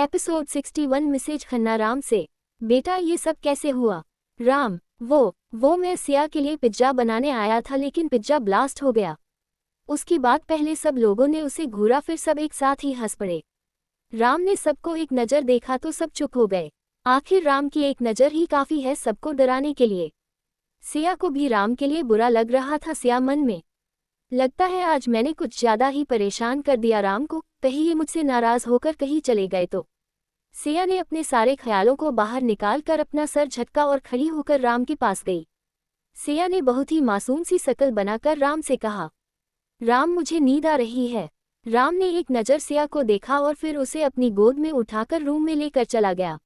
Episode 61 Mrs Khanna Ram से। बेटा ये सब कैसे हुआ? राम, वो मैं सिया के लिए पिज्जा बनाने आया था लेकिन पिज्जा ब्लास्ट हो गया। उसकी बात पहले सब लोगों ने उसे घूरा, फिर सब एक साथ ही हंस पड़े। राम ने सबको एक नज़र देखा तो सब चुप हो गए। आखिर राम की एक नज़र ही काफ़ी है सबको डराने के लिए। सिया को भी राम के लिए बुरा लग रहा था। सिया मन में, लगता है आज मैंने कुछ ज़्यादा ही परेशान कर दिया राम को, कहीं ये मुझसे नाराज़ होकर कहीं चले गए तो। सिया ने अपने सारे ख्यालों को बाहर निकाल कर अपना सर झटका और खड़ी होकर राम के पास गई। सिया ने बहुत ही मासूम सी शक्ल बनाकर राम से कहा, राम मुझे नींद आ रही है। राम ने एक नज़र सिया को देखा और फिर उसे अपनी गोद में उठाकर रूम में लेकर चला गया।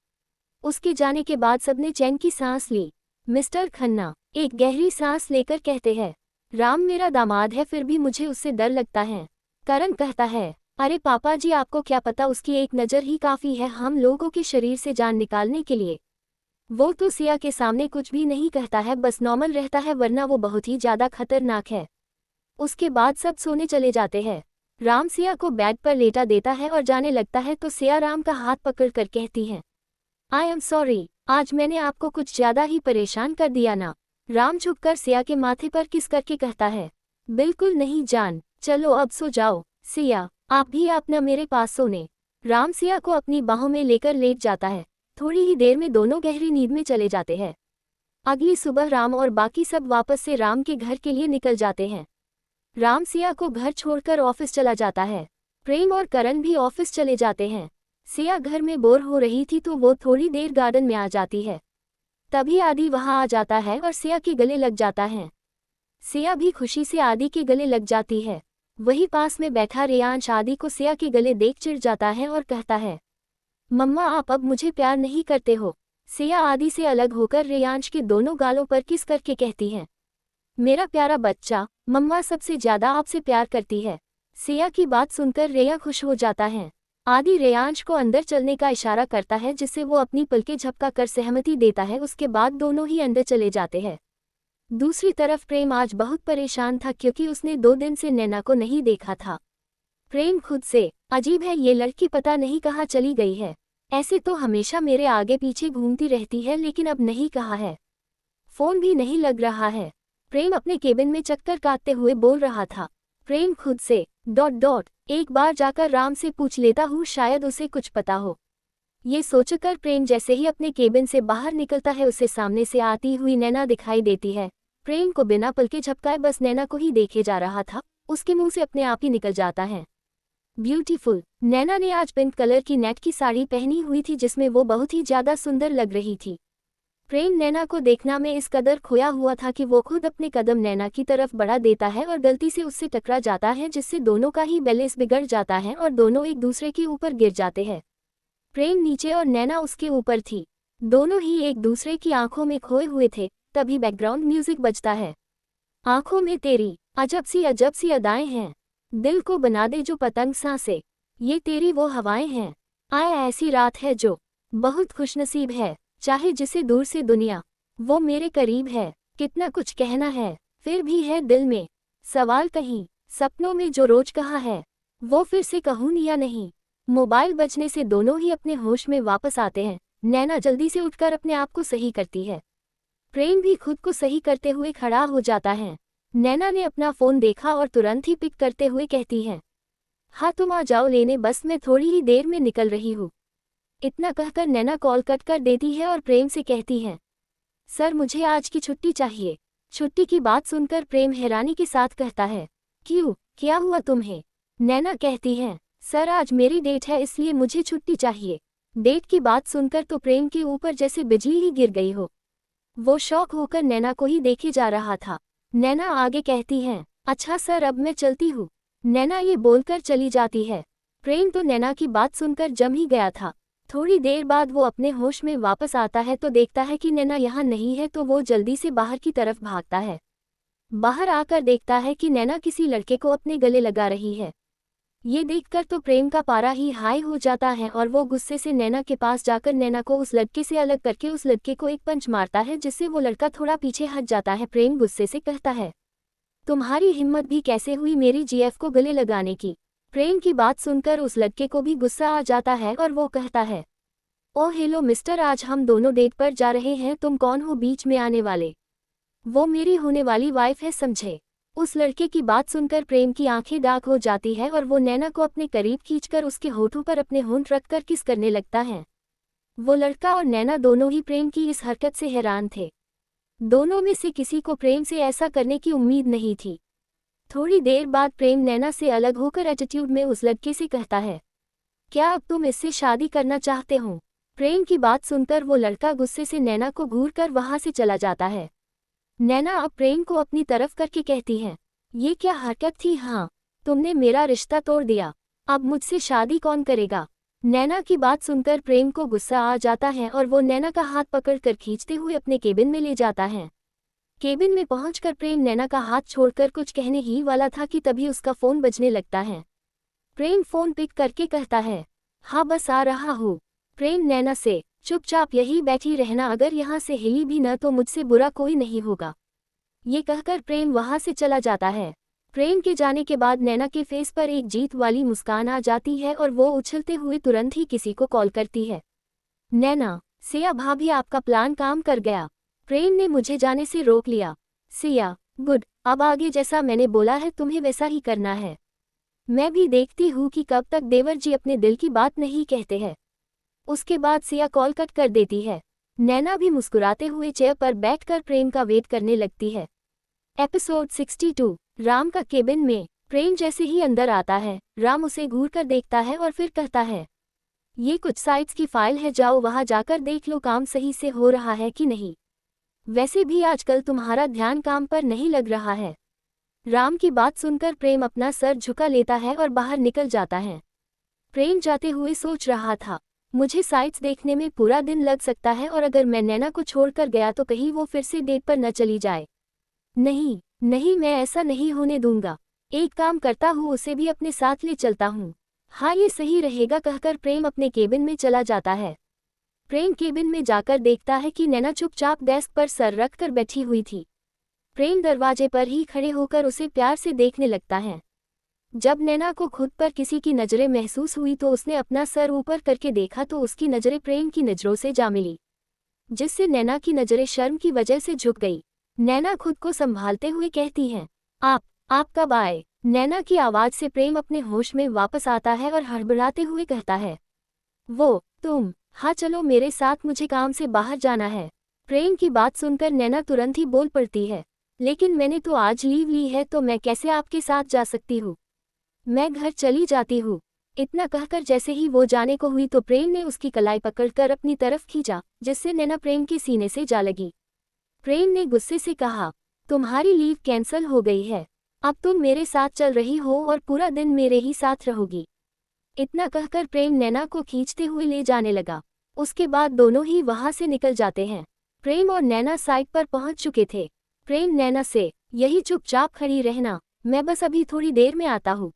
उसके जाने के बाद सबने चैन की सांस ली। मिस्टर खन्ना एक गहरी सांस लेकर कहते हैं, राम मेरा दामाद है फिर भी मुझे उससे डर लगता है। करण कहता है, अरे पापा जी आपको क्या पता, उसकी एक नज़र ही काफ़ी है हम लोगों के शरीर से जान निकालने के लिए। वो तो सिया के सामने कुछ भी नहीं कहता है, बस नॉर्मल रहता है, वरना वो बहुत ही ज़्यादा खतरनाक है। उसके बाद सब सोने चले जाते हैं। राम सिया को बेड पर लेटा देता है और जाने लगता है तो सिया राम का हाथ पकड़कर कहती है, आई एम सॉरी, आज मैंने आपको कुछ ज़्यादा ही परेशान कर दिया ना। राम झुककर सिया के माथे पर किस करके कहता है, बिल्कुल नहीं जान, चलो अब सो जाओ। सिया आप भी अपना मेरे पास सोने। राम सिया को अपनी बाहों में लेकर लेट जाता है। थोड़ी ही देर में दोनों गहरी नींद में चले जाते हैं। अगली सुबह राम और बाकी सब वापस से राम के घर के लिए निकल जाते हैं। राम सिया को घर छोड़कर ऑफिस चला जाता है। प्रेम और करण भी ऑफिस चले जाते हैं। सिया घर में बोर हो रही थी तो वो थोड़ी देर गार्डन में आ जाती है। तभी आदि वहां आ जाता है और सिया के गले लग जाता है। सिया भी खुशी से आदि के गले लग जाती है। वही पास में बैठा रेयांश आदि को सिया के गले देख चिढ़ जाता है और कहता है, मम्मा आप अब मुझे प्यार नहीं करते हो। सिया आदि से अलग होकर रेयांश के दोनों गालों पर किस करके कहती है, मेरा प्यारा बच्चा, मम्मा सबसे ज़्यादा आपसे प्यार करती है। सिया की बात सुनकर रेया खुश हो जाता है। आदि रेयांश को अंदर चलने का इशारा करता है जिससे वो अपनी पलकें झपका कर सहमति देता है। उसके बाद दोनों ही अंदर चले जाते हैं। दूसरी तरफ प्रेम आज बहुत परेशान था क्योंकि उसने 2 दिन से नैना को नहीं देखा था। प्रेम खुद से, अजीब है ये लड़की पता नहीं कहाँ चली गई है। ऐसे तो हमेशा मेरे आगे पीछे घूमती रहती है लेकिन अब नहीं कहा है। फ़ोन भी नहीं लग रहा है। प्रेम अपने केबिन में चक्कर काटते हुए बोल रहा था। प्रेम खुद से, एक बार जाकर राम से पूछ लेता हूँ, शायद उसे कुछ पता हो। ये सोचकर प्रेम जैसे ही अपने केबिन से बाहर निकलता है उसे सामने से आती हुई नैना दिखाई देती है। प्रेम को बिना पलके झपकाए बस नैना को ही देखे जा रहा था। उसके मुंह से अपने आप ही निकल जाता है, ब्यूटीफुल। नैना ने आज पिंक कलर की नेट की साड़ी पहनी हुई थी जिसमें वो बहुत ही ज़्यादा सुंदर लग रही थी। प्रेम नैना को देखना में इस कदर खोया हुआ था कि वो खुद अपने कदम नैना की तरफ बढ़ा देता है और गलती से उससे टकरा जाता है जिससे दोनों का ही बैलेंस बिगड़ जाता है और दोनों एक दूसरे के ऊपर गिर जाते हैं। प्रेम नीचे और नैना उसके ऊपर थी। दोनों ही एक दूसरे की आंखों में खोए हुए थे। तभी बैकग्राउंड म्यूजिक बजता है। आंखों में तेरी अजब सी अदाएं हैं, दिल को बना दे जो पतंग सांसे, ये तेरी वो हवाएं हैं। आए ऐसी रात है जो बहुत खुशनसीब है, चाहे जिसे दूर से दुनिया वो मेरे करीब है। कितना कुछ कहना है फिर भी है दिल में सवाल, कहीं सपनों में जो रोज कहा है वो फिर से कहूँ या नहीं। मोबाइल बजने से दोनों ही अपने होश में वापस आते हैं। नैना जल्दी से उठकर अपने आप को सही करती है। प्रेम भी खुद को सही करते हुए खड़ा हो जाता है। नैना ने अपना फ़ोन देखा और तुरंत ही पिक करते हुए कहती है, हाँ तुम आ जाओ लेने, बस मैं थोड़ी ही देर में निकल रही हूँ। इतना कहकर नैना कॉल कट कर देती है और प्रेम से कहती है, सर मुझे आज की छुट्टी चाहिए। छुट्टी की बात सुनकर प्रेम हैरानी के साथ कहता है, क्यों, क्या हुआ तुम्हें? नैना कहती है, सर आज मेरी डेट है इसलिए मुझे छुट्टी चाहिए। डेट की बात सुनकर तो प्रेम के ऊपर जैसे बिजली ही गिर गई हो। वो शौक होकर नैना को ही देखे जा रहा था। नैना आगे कहती है, अच्छा सर अब मैं चलती हूँ। नैना ये बोलकर चली जाती है। प्रेम तो नैना की बात सुनकर जम ही गया था। थोड़ी देर बाद वो अपने होश में वापस आता है तो देखता है कि नैना यहाँ नहीं है तो वो जल्दी से बाहर की तरफ भागता है। बाहर आकर देखता है कि नैना किसी लड़के को अपने गले लगा रही है। ये देखकर तो प्रेम का पारा ही हाई हो जाता है और वो गुस्से से नैना के पास जाकर नैना को उस लड़के से अलग करके उस लड़के को एक पंच मारता है जिससे वो लड़का थोड़ा पीछे हट जाता है। प्रेम गुस्से से कहता है, तुम्हारी हिम्मत भी कैसे हुई मेरी जीएफ को गले लगाने की? प्रेम की बात सुनकर उस लड़के को भी गुस्सा आ जाता है और वो कहता है, ओह हेलो मिस्टर, आज हम दोनों डेट पर जा रहे हैं, तुम कौन हो बीच में आने वाले? वो मेरी होने वाली वाइफ है, समझे? उस लड़के की बात सुनकर प्रेम की आंखें डार्क हो जाती है और वो नैना को अपने करीब खींचकर उसके होठों पर अपने होंठ रखकर किस करने लगता है। वो लड़का और नैना दोनों ही प्रेम की इस हरकत से हैरान थे। दोनों में से किसी को प्रेम से ऐसा करने की उम्मीद नहीं थी। थोड़ी देर बाद प्रेम नैना से अलग होकर एटीट्यूड में उस लड़के से कहता है, क्या अब तुम इससे शादी करना चाहते हो? प्रेम की बात सुनकर वो लड़का गुस्से से नैना को घूरकर वहां से चला जाता है। नैना अब प्रेम को अपनी तरफ करके कहती है, ये क्या हरकत थी? हाँ, तुमने मेरा रिश्ता तोड़ दिया, अब मुझसे शादी कौन करेगा? नैना की बात सुनकर प्रेम को गुस्सा आ जाता है और वो नैना का हाथ पकड़कर खींचते हुए अपने केबिन में ले जाता है। केबिन में पहुंचकर प्रेम नैना का हाथ छोड़कर कुछ कहने ही वाला था कि तभी उसका फोन बजने लगता है। प्रेम फोन पिक करके कहता है, हाँ बस आ रहा हूँ। प्रेम नैना से, चुपचाप यही बैठी रहना, अगर यहाँ से हिली भी न तो मुझसे बुरा कोई नहीं होगा। ये कहकर प्रेम वहां से चला जाता है। प्रेम के जाने के बाद नैना के फेस पर एक जीत वाली मुस्कान आ जाती है और वो उछलते हुए तुरंत ही किसी को कॉल करती है। नैना, सिया भाभी आपका प्लान काम कर गया, प्रेम ने मुझे जाने से रोक लिया। सिया, गुड, अब आगे जैसा मैंने बोला है तुम्हें वैसा ही करना है। मैं भी देखती हूँ कि कब तक देवर जी अपने दिल की बात नहीं कहते हैं। उसके बाद सिया कॉल कट कर देती है। नैना भी मुस्कुराते हुए चेयर पर बैठकर प्रेम का वेट करने लगती है। एपिसोड 62, राम का केबिन में। प्रेम जैसे ही अंदर आता है, राम उसे घूरकर देखता है और फिर कहता है, ये कुछ साइट्स की फाइल है, जाओ वहां जाकर देख लो काम सही से हो रहा है कि नहीं। वैसे भी आजकल तुम्हारा ध्यान काम पर नहीं लग रहा है। राम की बात सुनकर प्रेम अपना सर झुका लेता है और बाहर निकल जाता है। प्रेम जाते हुए सोच रहा था, मुझे साइट्स देखने में पूरा दिन लग सकता है और अगर मैं नैना को छोड़कर गया तो कहीं वो फिर से डेट पर न चली जाए। नहीं नहीं, मैं ऐसा नहीं होने दूंगा। एक काम करता हूँ, उसे भी अपने साथ ले चलता हूँ। हाँ ये सही रहेगा, कहकर प्रेम अपने केबिन में चला जाता है। प्रेम केबिन में जाकर देखता है कि नैना चुपचाप डेस्क पर सर रखकर बैठी हुई थी। प्रेम दरवाजे पर ही खड़े होकर उसे प्यार से देखने लगता है। जब नैना को खुद पर किसी की नज़रें महसूस हुई तो उसने अपना सर ऊपर करके देखा तो उसकी नज़रें प्रेम की नज़रों से जा मिली, जिससे नैना की नज़रें शर्म की वजह से झुक गई। नैना खुद को संभालते हुए कहती है, आप कब आए? नैना की आवाज़ से प्रेम अपने होश में वापस आता है और हड़बड़ाते हुए कहता है, वो तुम? हाँ चलो मेरे साथ, मुझे काम से बाहर जाना है। प्रेम की बात सुनकर नैना तुरंत ही बोल पड़ती है, लेकिन मैंने तो आज लीव ली है तो मैं कैसे आपके साथ जा सकती हूँ? मैं घर चली जाती हूँ। इतना कहकर जैसे ही वो जाने को हुई तो प्रेम ने उसकी कलाई पकड़कर अपनी तरफ खींचा, जिससे नैना प्रेम के सीने से जा लगी। प्रेम ने गुस्से से कहा, तुम्हारी लीव कैंसल हो गई है, अब तुम मेरे साथ चल रही हो और पूरा दिन मेरे ही साथ रहोगी। इतना कहकर प्रेम नैना को खींचते हुए ले जाने लगा। उसके बाद दोनों ही वहां से निकल जाते हैं। प्रेम और नैना साइट पर पहुंच चुके थे। प्रेम नैना से, यही चुपचाप खड़ी रहना, मैं बस अभी थोड़ी देर में आता हूँ।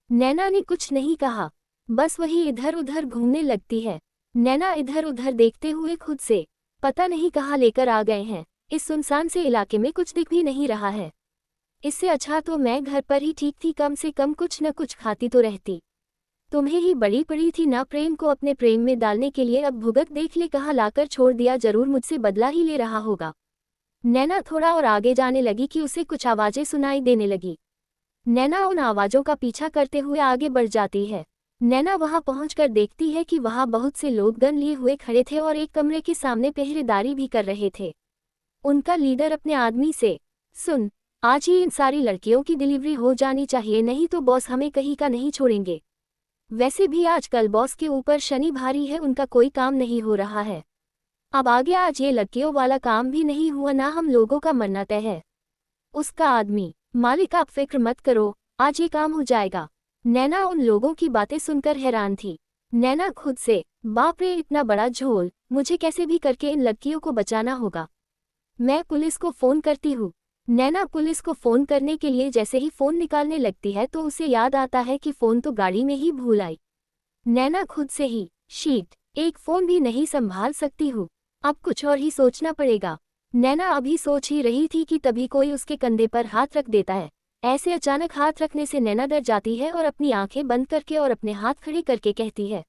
नैना ने कुछ नहीं कहा, बस वही इधर उधर घूमने लगती है। नैना इधर उधर देखते हुए खुद से, पता नहीं कहाँ लेकर आ गए हैं, इस सुनसान से इलाके में कुछ दिख भी नहीं रहा है। इससे अच्छा तो मैं घर पर ही ठीक थी, कम से कम कुछ न कुछ खाती तो रहती। तुम्हें ही बड़ी पड़ी थी ना प्रेम को अपने प्रेम में डालने के लिए, अब भुगत देख ले, कहाँ लाकर छोड़ दिया, जरूर मुझसे बदला ही ले रहा होगा। नैना थोड़ा और आगे जाने लगी कि उसे कुछ आवाजें सुनाई देने लगी। नैना उन आवाज़ों का पीछा करते हुए आगे बढ़ जाती है। नैना वहां पहुंचकर देखती है कि वहां बहुत से लोग गन लिए हुए खड़े थे और एक कमरे के सामने पहरेदारी भी कर रहे थे। उनका लीडर अपने आदमी से, सुन, आज ही इन सारी लड़कियों की डिलीवरी हो जानी चाहिए, नहीं तो बॉस हमें कहीं का नहीं छोड़ेंगे। वैसे भी आजकल बॉस के ऊपर शनि भारी है, उनका कोई काम नहीं हो रहा है। अब आगे आज ये लड़कियों वाला काम भी नहीं हुआ ना, हम लोगों का मरना तय है। उसका आदमी, मालिक आप फिक्र मत करो, आज ये काम हो जाएगा। नैना उन लोगों की बातें सुनकर हैरान थी। नैना खुद से, बाप रे इतना बड़ा झोल, मुझे कैसे भी करके इन लड़कियों को बचाना होगा। मैं पुलिस को फ़ोन करती हूँ। नैना पुलिस को फ़ोन करने के लिए जैसे ही फ़ोन निकालने लगती है तो उसे याद आता है कि फ़ोन तो गाड़ी में ही भूल आई। नैना खुद से ही, शीट, एक फ़ोन भी नहीं संभाल सकती हूँ, अब कुछ और ही सोचना पड़ेगा। नैना अभी सोच ही रही थी कि तभी कोई उसके कंधे पर हाथ रख देता है। ऐसे अचानक हाथ रखने से नैना डर जाती है और अपनी आंखें बंद करके और अपने हाथ खड़े करके कहती है,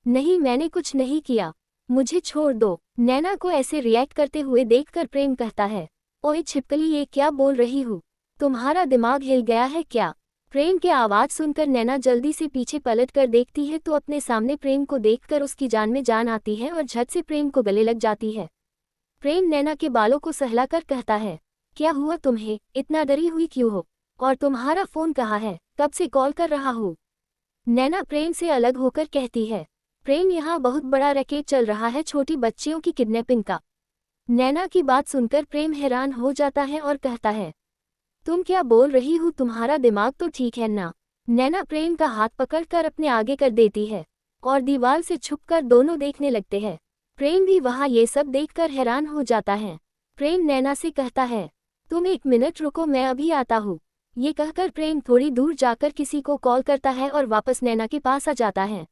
नहीं मैंने कुछ नहीं किया, मुझे छोड़ दो। नैना को ऐसे रिएक्ट करते हुए देखकर प्रेम कहता है, ओए छिपकली ये क्या बोल रही हूँ, तुम्हारा दिमाग हिल गया है क्या? प्रेम के आवाज़ सुनकर नैना जल्दी से पीछे पलट कर देखती है तो अपने सामने प्रेम को देखकर उसकी जान में जान आती है और झट से प्रेम को गले लग जाती है। प्रेम नैना के बालों को सहलाकर कहता है, क्या हुआ तुम्हें, इतना डरी हुई क्यों हो? और तुम्हारा फ़ोन कहाँ है, कब से कॉल कर रहा हूँ? नैना प्रेम से अलग होकर कहती है, प्रेम यहाँ बहुत बड़ा रैकेट चल रहा है छोटी बच्चियों की किडनैपिंग का। नैना की बात सुनकर प्रेम हैरान हो जाता है और कहता है, तुम क्या बोल रही हो, तुम्हारा दिमाग तो ठीक है ना? नैना प्रेम का हाथ पकड़कर अपने आगे कर देती है और दीवार से छुपकर दोनों देखने लगते हैं। प्रेम भी वहाँ ये सब देखकर हैरान हो जाता है। प्रेम नैना से कहता है, तुम 1 मिनट रुको, मैं अभी आता हूँ। ये कहकर प्रेम थोड़ी दूर जाकर किसी को कॉल करता है और वापस नैना के पास आ जाता है।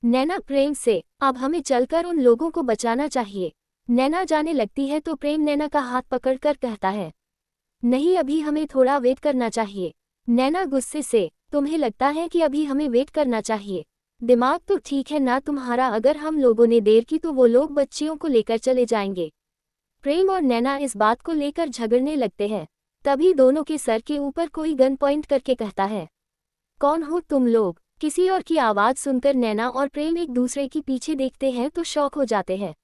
नैना प्रेम से, अब हमें चलकर उन लोगों को बचाना चाहिए। नैना जाने लगती है तो प्रेम नैना का हाथ पकड़कर कहता है, नहीं अभी हमें थोड़ा वेट करना चाहिए। नैना गुस्से से, तुम्हें लगता है कि अभी हमें वेट करना चाहिए? दिमाग तो ठीक है ना तुम्हारा, अगर हम लोगों ने देर की तो वो लोग बच्चियों को लेकर चले जाएंगे। प्रेम और नैना इस बात को लेकर झगड़ने लगते हैं। तभी दोनों के सर के ऊपर कोई गन पॉइंट करके कहता है, कौन हो तुम लोग? किसी और की आवाज़ सुनकर नैना और प्रेम एक दूसरे के पीछे देखते हैं तो शॉक हो जाते हैं,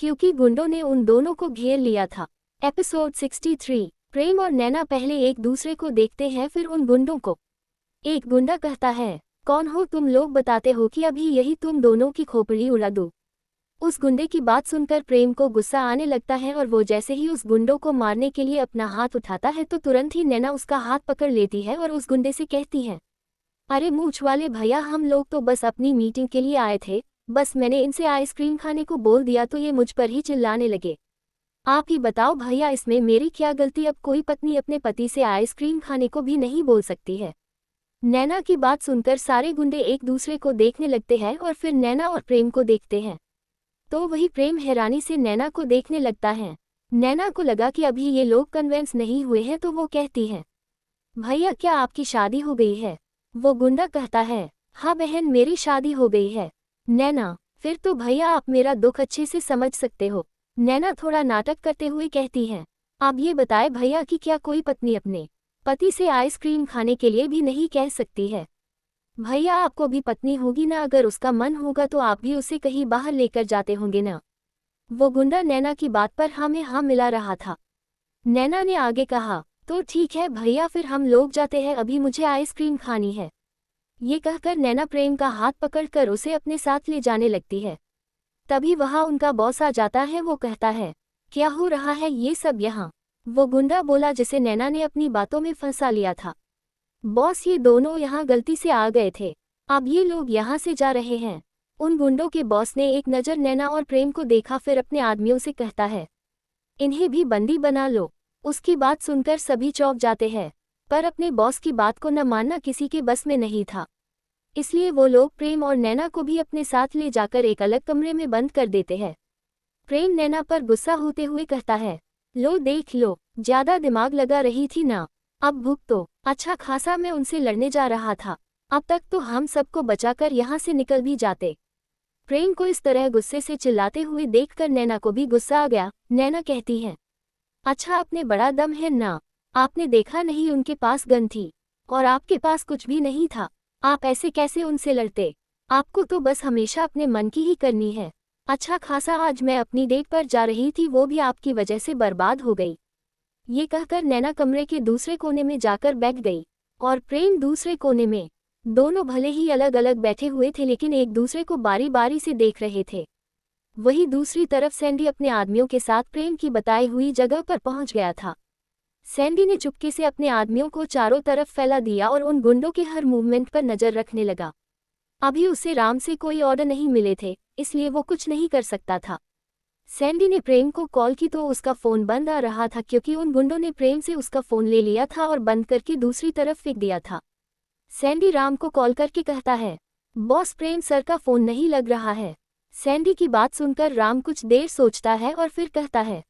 क्योंकि गुंडों ने उन दोनों को घेर लिया था। एपिसोड 63। प्रेम और नैना पहले एक दूसरे को देखते हैं फिर उन गुंडों को। एक गुंडा कहता है, कौन हो तुम लोग, बताते हो कि अभी यही तुम दोनों की खोपड़ी उड़ा दूं। उस गुंडे की बात सुनकर प्रेम को गुस्सा आने लगता है और वो जैसे ही उस गुंडों को मारने के लिए अपना हाथ उठाता है तो तुरंत ही नैना उसका हाथ पकड़ लेती है और उस गुंडे से कहती है, अरे मूंछ वाले भैया, हम लोग तो बस अपनी मीटिंग के लिए आए थे, बस मैंने इनसे आइसक्रीम खाने को बोल दिया तो ये मुझ पर ही चिल्लाने लगे। आप ही बताओ भैया, इसमें मेरी क्या गलती? अब कोई पत्नी अपने पति से आइसक्रीम खाने को भी नहीं बोल सकती है। नैना की बात सुनकर सारे गुंडे एक दूसरे को देखने लगते हैं और फिर नैना और प्रेम को देखते हैं तो वही प्रेम हैरानी से नैना को देखने लगता है। नैना को लगा कि अभी ये लोग कन्विंस नहीं हुए हैं तो वो कहती है, भैया क्या आपकी शादी हो गई है? वो गुंडा कहता है, हाँ बहन, मेरी शादी हो गई है। नैना, फिर तो भैया आप मेरा दुख अच्छे से समझ सकते हो। नैना थोड़ा नाटक करते हुए कहती है, आप ये बताए भैया कि क्या कोई पत्नी अपने पति से आइसक्रीम खाने के लिए भी नहीं कह सकती है? भैया आपको भी पत्नी होगी ना, अगर उसका मन होगा तो आप भी उसे कहीं बाहर लेकर जाते होंगे ना। वो गुंडा नैना की बात पर हाँ में हाँ मिला रहा था। नैना ने आगे कहा, तो ठीक है भैया, फिर हम लोग जाते हैं, अभी मुझे आइसक्रीम खानी है। ये कहकर नैना प्रेम का हाथ पकड़कर उसे अपने साथ ले जाने लगती है। तभी वहाँ उनका बॉस आ जाता है। वो कहता है, क्या हो रहा है ये सब यहाँ? वो गुंडा बोला जिसे नैना ने अपनी बातों में फंसा लिया था। बॉस, ये दोनों यहाँ गलती से आ गए थे, अब ये लोग यहाँ से जा रहे हैं। उन गुंडों के बॉस ने एक नज़र नैना और प्रेम को देखा, फिर अपने आदमियों से कहता है, इन्हें भी बंदी बना लो। उसकी बात सुनकर सभी चौंक जाते हैं, पर अपने बॉस की बात को न मानना किसी के बस में नहीं था, इसलिए वो लोग प्रेम और नैना को भी अपने साथ ले जाकर एक अलग कमरे में बंद कर देते हैं। प्रेम नैना पर गुस्सा होते हुए कहता है, लो देख लो, ज्यादा दिमाग लगा रही थी ना, अब भुगतो। अच्छा खासा मैं उनसे लड़ने जा रहा था, अब तक तो हम सबको बचाकर यहाँ से निकल भी जाते। प्रेम को इस तरह गुस्से से चिल्लाते हुए देखकर नैना को भी गुस्सा आ गया। नैना कहती है, अच्छा आपने बड़ा दम है ना, आपने देखा नहीं उनके पास गन थी और आपके पास कुछ भी नहीं था, आप ऐसे कैसे उनसे लड़ते? आपको तो बस हमेशा अपने मन की ही करनी है। अच्छा खासा आज मैं अपनी डेट पर जा रही थी, वो भी आपकी वजह से बर्बाद हो गई। ये कहकर नैना कमरे के दूसरे कोने में जाकर बैठ गई और प्रेम दूसरे कोने में। दोनों भले ही अलग अलग बैठे हुए थे लेकिन एक दूसरे को बारी बारी से देख रहे थे। वहीं दूसरी तरफ सैंडी अपने आदमियों के साथ प्रेम की बताई हुई जगह पर पहुंच गया था। सैंडी ने चुपके से अपने आदमियों को चारों तरफ फैला दिया और उन गुंडों के हर मूवमेंट पर नजर रखने लगा। अभी उसे राम से कोई ऑर्डर नहीं मिले थे, इसलिए वो कुछ नहीं कर सकता था। सैंडी ने प्रेम को कॉल की तो उसका फ़ोन बंद आ रहा था, क्योंकि उन गुंडों ने प्रेम से उसका फ़ोन ले लिया था और बंद करके दूसरी तरफ फेंक दिया था। सैंडी राम को कॉल करके कहता है, बॉस प्रेम सर का फ़ोन नहीं लग रहा है। सैंडी की बात सुनकर राम कुछ देर सोचता है और फिर कहता है,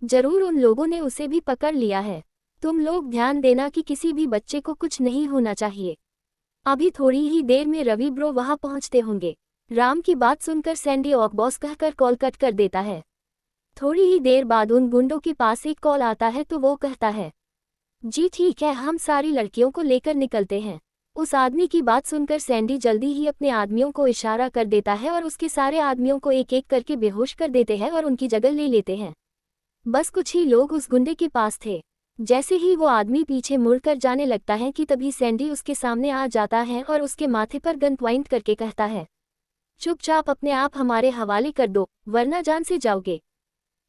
जरूर उन लोगों ने उसे भी पकड़ लिया है, तुम लोग ध्यान देना कि किसी भी बच्चे को कुछ नहीं होना चाहिए। अभी थोड़ी ही देर में रवि ब्रो वहां पहुंचते होंगे। राम की बात सुनकर सैंडी ऑक बॉस कहकर कॉल कट कर देता है। थोड़ी ही देर बाद उन गुंडों के पास एक कॉल आता है तो वो कहता है, जी ठीक है, हम सारी लड़कियों को लेकर निकलते हैं। उस आदमी की बात सुनकर सैंडी जल्दी ही अपने आदमियों को इशारा कर देता है और उसके सारे आदमियों को एक एक करके बेहोश कर देते हैं और उनकी जगह ले लेते हैं। बस कुछ ही लोग उस गुंडे के पास थे। जैसे ही वो आदमी पीछे मुड़कर जाने लगता है कि तभी सैंडी उसके सामने आ जाता है और उसके माथे पर गन पॉइंट करके कहता है, चुपचाप अपने आप हमारे हवाले कर दो वरना जान से जाओगे।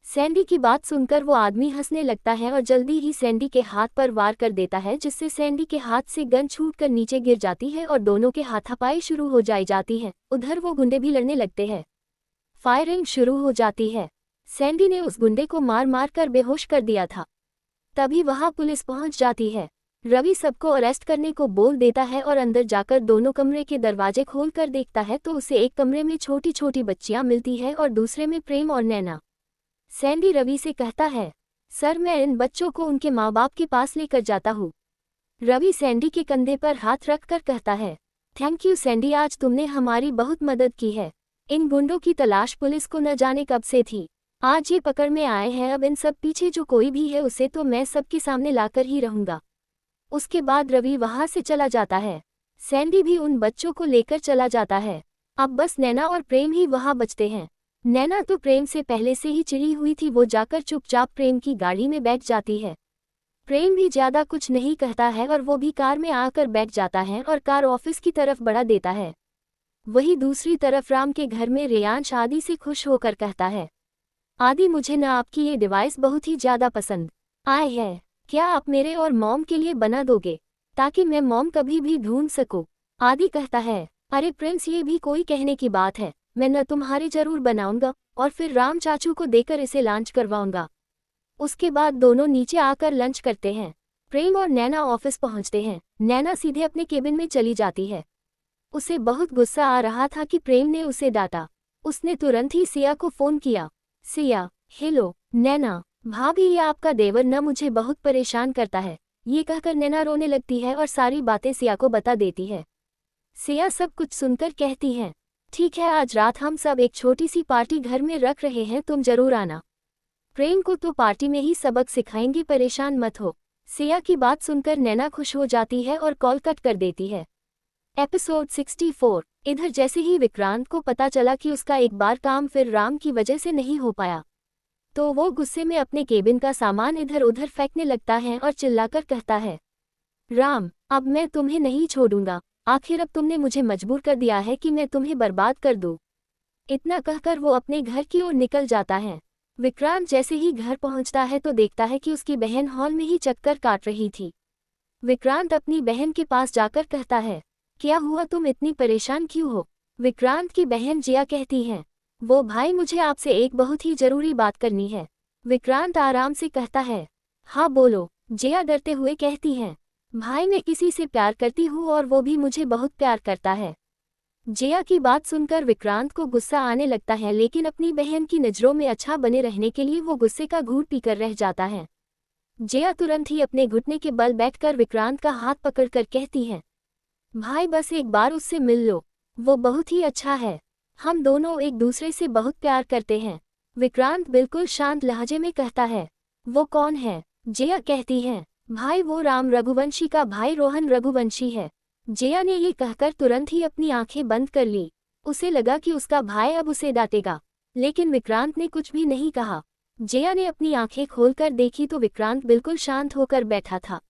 सैंडी की बात सुनकर वो आदमी हंसने लगता है और जल्दी ही सैंडी के हाथ पर वार कर देता है, जिससे सैंडी के हाथ से गन छूटकर नीचे गिर जाती है और दोनों के हाथापाई शुरू हो जाती है। उधर वो गुंडे भी लड़ने लगते हैं। फायरिंग शुरू हो जाती है। सैंडी ने उस गुंडे को मार मार कर बेहोश कर दिया था। तभी वहां पुलिस पहुंच जाती है। रवि सबको अरेस्ट करने को बोल देता है और अंदर जाकर दोनों कमरे के दरवाजे खोल कर देखता है तो उसे एक कमरे में छोटी छोटी बच्चियां मिलती है और दूसरे में प्रेम और नैना। सैंडी रवि से कहता है, सर मैं इन बच्चों को उनके माँ बाप के पास लेकर जाता हूँ। रवि सैंडी के कंधे पर हाथ रखकर कहता है, थैंक यू सैंडी, आज तुमने हमारी बहुत मदद की है। इन गुंडों की तलाश पुलिस को न जाने कब से थी, आज ये पकड़ में आए हैं। अब इन सब पीछे जो कोई भी है उसे तो मैं सबके सामने लाकर ही रहूंगा। उसके बाद रवि वहां से चला जाता है। सैंडी भी उन बच्चों को लेकर चला जाता है। अब बस नैना और प्रेम ही वहां बचते हैं। नैना तो प्रेम से पहले से ही चिढ़ी हुई थी, वो जाकर चुपचाप प्रेम की गाड़ी में बैठ जाती है। प्रेम भी ज्यादा कुछ नहीं कहता है और वो भी कार में आकर बैठ जाता है और कार ऑफिस की तरफ बढ़ा देता है। वहीं दूसरी तरफ राम के घर में रेयांश आदि से खुश होकर कहता है, आदि मुझे ना आपकी ये डिवाइस बहुत ही ज्यादा पसंद आई है, क्या आप मेरे और मॉम के लिए बना दोगे ताकि मैं मॉम कभी भी ढूंढ सकूं। आदि कहता है, अरे प्रिंस ये भी कोई कहने की बात है, मैं न तुम्हारे जरूर बनाऊंगा और फिर राम चाचू को देकर इसे लॉन्च करवाऊंगा। उसके बाद दोनों नीचे आकर लंच करते हैं। प्रेम और नैना ऑफिस पहुंचते हैं। नैना सीधे अपने केबिन में चली जाती है। उसे बहुत गुस्सा आ रहा था कि प्रेम ने उसे डांटा। उसने तुरंत ही सिया को फोन किया। सिया, हेलो नैना, भाभी ये आपका देवर न मुझे बहुत परेशान करता है। ये कहकर नैना रोने लगती है और सारी बातें सिया को बता देती है। सिया सब कुछ सुनकर कहती है, ठीक है, आज रात हम सब एक छोटी सी पार्टी घर में रख रहे हैं, तुम जरूर आना। प्रेम को तो पार्टी में ही सबक सिखाएंगे, परेशान मत हो। सिया की बात सुनकर नैना खुश हो जाती है और कॉल कट कर देती है। एपिसोड 64। इधर जैसे ही विक्रांत को पता चला कि उसका एक बार काम फिर राम की वजह से नहीं हो पाया तो वो गुस्से में अपने केबिन का सामान इधर उधर फेंकने लगता है और चिल्लाकर कहता है, राम अब मैं तुम्हें नहीं छोड़ूंगा, आखिर अब तुमने मुझे मजबूर कर दिया है कि मैं तुम्हें बर्बाद कर दूं। इतना कहकर वो अपने घर की ओर निकल जाता है। विक्रांत जैसे ही घर पहुंचता है तो देखता है कि उसकी बहन हॉल में ही चक्कर काट रही थी। विक्रांत अपनी बहन के पास जाकर कहता है, क्या हुआ, तुम इतनी परेशान क्यों हो। विक्रांत की बहन जिया कहती है, वो भाई मुझे आपसे एक बहुत ही जरूरी बात करनी है। विक्रांत आराम से कहता है, हाँ बोलो। जिया डरते हुए कहती है, भाई मैं किसी से प्यार करती हूँ और वो भी मुझे बहुत प्यार करता है। जिया की बात सुनकर विक्रांत को गुस्सा आने लगता है, लेकिन अपनी बहन की नज़रों में अच्छा बने रहने के लिए वो गुस्से का घूंट पीकर रह जाता है। जिया तुरंत ही अपने घुटने के बल बैठकर विक्रांत का हाथ पकड़कर कहती है, भाई बस एक बार उससे मिल लो, वो बहुत ही अच्छा है, हम दोनों एक दूसरे से बहुत प्यार करते हैं। विक्रांत बिल्कुल शांत लहजे में कहता है, वो कौन है। जिया कहती है, भाई वो राम रघुवंशी का भाई रोहन रघुवंशी है। जिया ने ये कहकर तुरंत ही अपनी आंखें बंद कर ली। उसे लगा कि उसका भाई अब उसे डांटेगा, लेकिन विक्रांत ने कुछ भी नहीं कहा। जिया ने अपनी आंखें खोलकर देखी तो विक्रांत बिल्कुल शांत होकर बैठा था।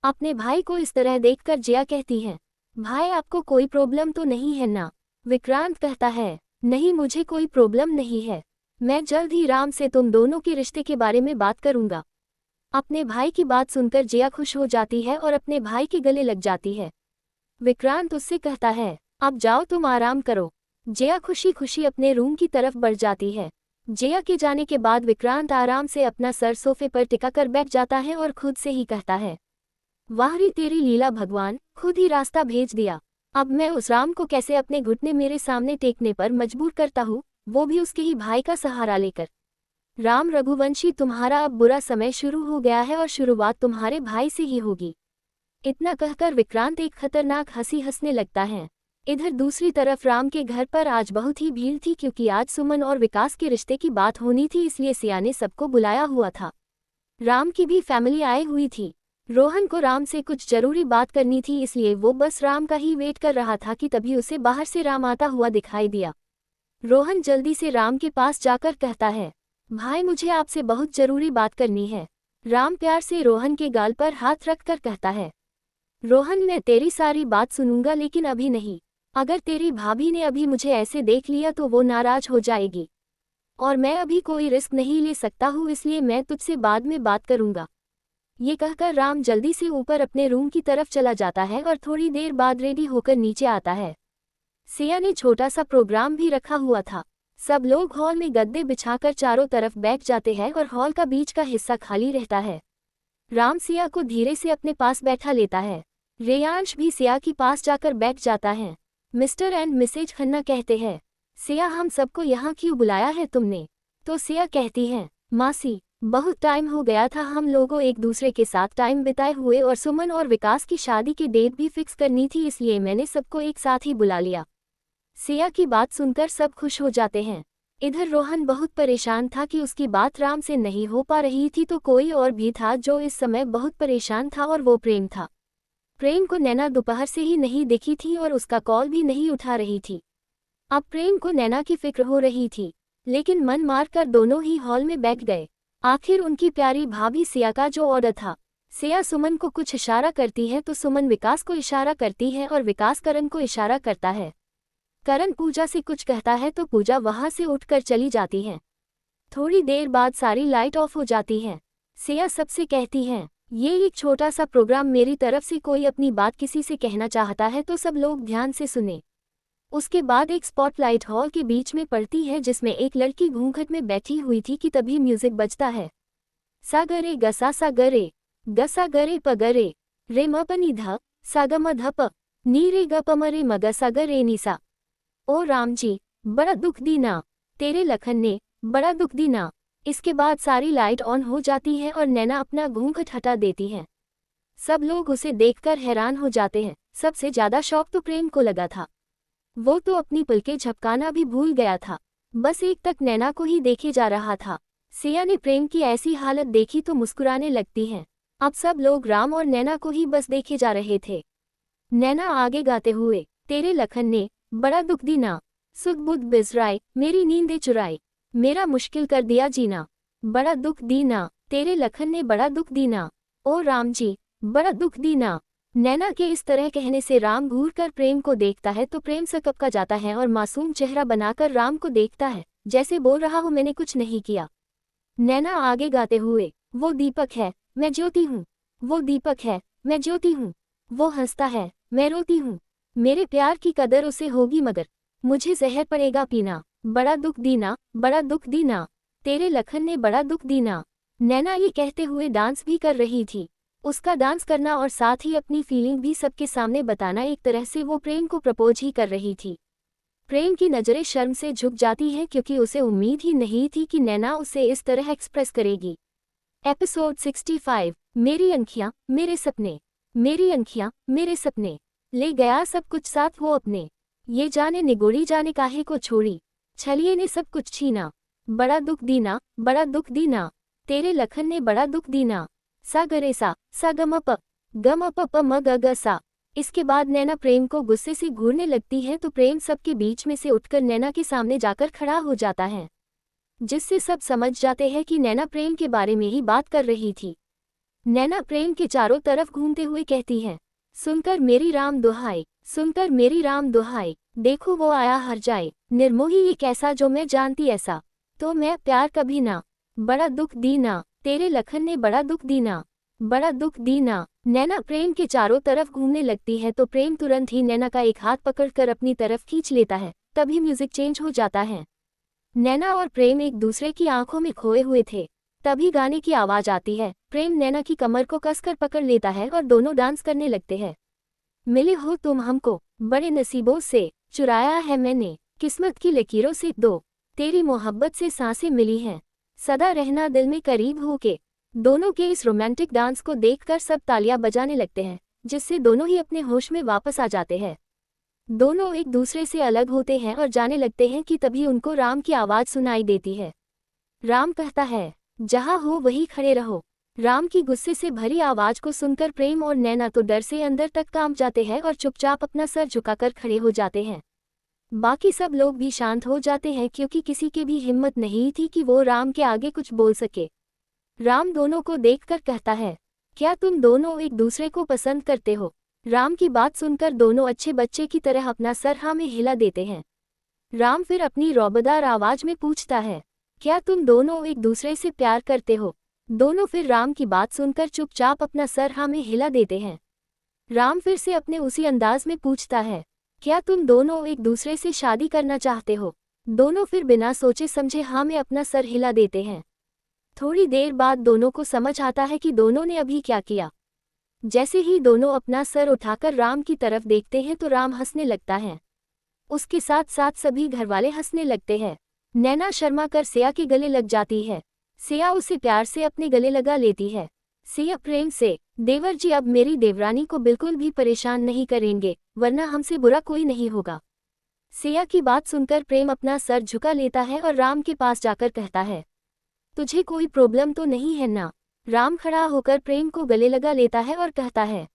अपने भाई को इस तरह देखकर जिया कहती है, भाई आपको कोई प्रॉब्लम तो नहीं है ना। विक्रांत कहता है, नहीं मुझे कोई प्रॉब्लम नहीं है, मैं जल्द ही राम से तुम दोनों के रिश्ते के बारे में बात करूंगा। अपने भाई की बात सुनकर जिया खुश हो जाती है और अपने भाई के गले लग जाती है। विक्रांत उससे कहता है, अब जाओ तुम आराम करो। जिया खुशी खुशी अपने रूम की तरफ बढ़ जाती है। जिया के जाने के बाद विक्रांत आराम से अपना सर सोफे पर टिकाकर बैठ जाता है और खुद से ही कहता है, वाह रे तेरी लीला भगवान, खुद ही रास्ता भेज दिया। अब मैं उस राम को कैसे अपने घुटने मेरे सामने टेकने पर मजबूर करता हूँ, वो भी उसके ही भाई का सहारा लेकर। राम रघुवंशी, तुम्हारा अब बुरा समय शुरू हो गया है और शुरुआत तुम्हारे भाई से ही होगी। इतना कहकर विक्रांत एक खतरनाक हंसी हंसने लगता है। इधर दूसरी तरफ राम के घर पर आज बहुत ही भीड़ थी, क्योंकि आज सुमन और विकास के रिश्ते की बात होनी थी, इसलिए सिया ने सबको बुलाया हुआ था। राम की भी फैमिली आई हुई थी। रोहन को राम से कुछ जरूरी बात करनी थी, इसलिए वो बस राम का ही वेट कर रहा था कि तभी उसे बाहर से राम आता हुआ दिखाई दिया। रोहन जल्दी से राम के पास जाकर कहता है, भाई मुझे आपसे बहुत जरूरी बात करनी है। राम प्यार से रोहन के गाल पर हाथ रखकर कहता है, रोहन मैं तेरी सारी बात सुनूंगा, लेकिन अभी नहीं। अगर तेरी भाभी ने अभी मुझे ऐसे देख लिया तो वो नाराज हो जाएगी, और मैं अभी कोई रिस्क नहीं ले सकता हूँ, इसलिए मैं तुझसे बाद में बात करूंगा। ये कहकर राम जल्दी से ऊपर अपने रूम की तरफ चला जाता है और थोड़ी देर बाद रेडी होकर नीचे आता है। सिया ने छोटा सा प्रोग्राम भी रखा हुआ था। सब लोग हॉल में गद्दे बिछाकर चारों तरफ बैठ जाते हैं और हॉल का बीच का हिस्सा खाली रहता है। राम सिया को धीरे से अपने पास बैठा लेता है। रेयांश भी सिया के पास जाकर बैठ जाता है। मिस्टर एंड मिसेज खन्ना कहते हैं, सिया हम सबको यहाँ क्यों बुलाया है तुमने? तो सिया कहती है, मासी बहुत टाइम हो गया था हम लोगों एक दूसरे के साथ टाइम बिताए हुए, और सुमन और विकास की शादी की डेट भी फिक्स करनी थी, इसलिए मैंने सबको एक साथ ही बुला लिया। सिया की बात सुनकर सब खुश हो जाते हैं। इधर रोहन बहुत परेशान था कि उसकी बात राम से नहीं हो पा रही थी, तो कोई और भी था जो इस समय बहुत परेशान था, और वो प्रेम था। प्रेम को नैना दोपहर से ही नहीं दिखी थी और उसका कॉल भी नहीं उठा रही थी। अब प्रेम को नैना की फिक्र हो रही थी, लेकिन मन मारकर दोनों ही हॉल में बैठ गए। आखिर उनकी प्यारी भाभी सिया का जो ऑर्डर था। सिया सुमन को कुछ इशारा करती है तो सुमन विकास को इशारा करती है और विकास करण को इशारा करता है। करण पूजा से कुछ कहता है तो पूजा वहां से उठकर चली जाती है। थोड़ी देर बाद सारी लाइट ऑफ हो जाती है। सिया सबसे कहती है, ये एक छोटा सा प्रोग्राम मेरी तरफ से, कोई अपनी बात किसी से कहना चाहता है तो सब लोग ध्यान से सुने। उसके बाद एक स्पॉटलाइट हॉल के बीच में पड़ती है, जिसमें एक लड़की घूंघट में बैठी हुई थी कि तभी म्यूजिक बजता है। सा गरे गसा सा गरे गसा गरे पगरे रे म प नि ध सा ग म ध प नी रे ग प म रे म ग सा ग रे नि सा। ओ राम जी बड़ा दुख दी ना, तेरे लखन ने बड़ा दुख दी ना। इसके बाद सारी लाइट ऑन हो जाती है और नैना अपना घूंघट हटा देती है। सब लोग उसे देखकर हैरान हो जाते हैं। सबसे ज्यादा शौक तो प्रेम को लगा था। वो तो अपनी पलकें झपकाना भी भूल गया था, बस एक तक नैना को ही देखे जा रहा था। सिया ने प्रेम की ऐसी हालत देखी तो मुस्कुराने लगती है। अब सब लोग राम और नैना को ही बस देखे जा रहे थे। नैना आगे गाते हुए, तेरे लखन ने बड़ा दुख दी ना, सुध बुध बिजराए मेरी नींदें चुराई, मेरा मुश्किल कर दिया जीना, बड़ा दुख दी ना, तेरे लखन ने बड़ा दुख दी ना। ओ राम जी बड़ा दुख दी ना। नैना के इस तरह कहने से राम घूरकर प्रेम को देखता है तो प्रेम सकपका जाता है और मासूम चेहरा बनाकर राम को देखता है, जैसे बोल रहा हो मैंने कुछ नहीं किया। नैना आगे गाते हुए, वो दीपक है मैं ज्योति हूँ, वो दीपक है मैं ज्योति हूँ, वो हंसता है मैं रोती हूँ, मेरे प्यार की कदर उसे होगी मगर मुझे जहर पड़ेगा पीना, बड़ा दुख दीना बड़ा दुख दीना, तेरे लखन ने बड़ा दुख दीना। नैना ये कहते हुए डांस भी कर रही थी। उसका डांस करना और साथ ही अपनी फीलिंग भी सबके सामने बताना, एक तरह से वो प्रेम को प्रपोज ही कर रही थी। प्रेम की नज़रें शर्म से झुक जाती हैं, क्योंकि उसे उम्मीद ही नहीं थी कि नैना उसे इस तरह एक्सप्रेस करेगी। एपिसोड 65, मेरी अंखियां मेरे सपने, मेरी अंखियां मेरे सपने, ले गया सब कुछ साथ वो अपने, ये जाने निगोड़ी जाने काहे को छोड़ी, छलिए ने सब कुछ छीना, बड़ा दुख दीना बड़ा दुख दीना, तेरे लखन ने बड़ा दुख दीना। सा गरे सा ग म प म ग ग सा। इसके बाद नैना प्रेम को गुस्से से घूरने लगती है तो प्रेम सबके बीच में से उठकर नैना के सामने जाकर खड़ा हो जाता है, जिससे सब समझ जाते हैं कि नैना प्रेम के बारे में ही बात कर रही थी। नैना प्रेम के चारों तरफ घूमते हुए कहती है, सुनकर मेरी राम दुहाई, सुनकर मेरी राम दुहाई, देखो वो आया हर जाए, निर्मोही ये कैसा जो मैं जानती ऐसा, तो मैं प्यार कभी ना, बड़ा दुख दी ना, तेरे लखन ने बड़ा दुख दी ना, बड़ा दुख दी ना। नैना प्रेम के चारों तरफ घूमने लगती है तो प्रेम तुरंत ही नैना का एक हाथ पकड़कर अपनी तरफ खींच लेता है, तभी म्यूजिक चेंज हो जाता है। नैना और प्रेम एक दूसरे की आंखों में खोए हुए थे, तभी गाने की आवाज आती है। प्रेम नैना की कमर को कसकर पकड़ लेता है और दोनों डांस करने लगते हैं। मिले हो तुम हमको बड़े नसीबों से, चुराया है मैंने किस्मत की लकीरों से, दो तेरी मोहब्बत से सांसें मिली हैं, सदा रहना दिल में करीब हो के। दोनों के इस रोमांटिक डांस को देखकर सब तालियां बजाने लगते हैं, जिससे दोनों ही अपने होश में वापस आ जाते हैं। दोनों एक दूसरे से अलग होते हैं और जाने लगते हैं कि तभी उनको राम की आवाज़ सुनाई देती है। राम कहता है, जहाँ हो वहीं खड़े रहो। राम की गुस्से से भरी आवाज़ को सुनकर प्रेम और नैना तो डर से अंदर तक कांप जाते हैं और चुपचाप अपना सर झुकाकर खड़े हो जाते हैं। बाकी सब लोग भी शांत हो जाते हैं क्योंकि किसी के भी हिम्मत नहीं थी कि वो राम के आगे कुछ बोल सके। राम दोनों को देखकर कहता है, क्या तुम दोनों एक दूसरे को पसंद करते हो? राम की बात सुनकर दोनों अच्छे बच्चे की तरह अपना सर हाँ में हिला देते हैं। राम फिर अपनी रौबदार आवाज में पूछता है, क्या तुम दोनों एक दूसरे से प्यार करते हो? दोनों फिर राम की बात सुनकर चुपचाप अपना सर हाँ में हिला देते हैं। राम फिर से अपने उसी अंदाज में पूछता है, क्या तुम दोनों एक दूसरे से शादी करना चाहते हो? दोनों फिर बिना सोचे समझे हाँ में अपना सर हिला देते हैं। थोड़ी देर बाद दोनों को समझ आता है कि दोनों ने अभी क्या किया। जैसे ही दोनों अपना सर उठाकर राम की तरफ देखते हैं तो राम हंसने लगता है। उसके साथ साथ सभी घरवाले हंसने लगते हैं। नैना शर्मा कर सिया के गले लग जाती है। सिया उसे प्यार से अपने गले लगा लेती है। सिया प्रेम से, देवर जी अब मेरी देवरानी को बिल्कुल भी परेशान नहीं करेंगे, वरना हमसे बुरा कोई नहीं होगा। सिया की बात सुनकर प्रेम अपना सर झुका लेता है और राम के पास जाकर कहता है, तुझे कोई प्रॉब्लम तो नहीं है ना? राम खड़ा होकर प्रेम को गले लगा लेता है और कहता है,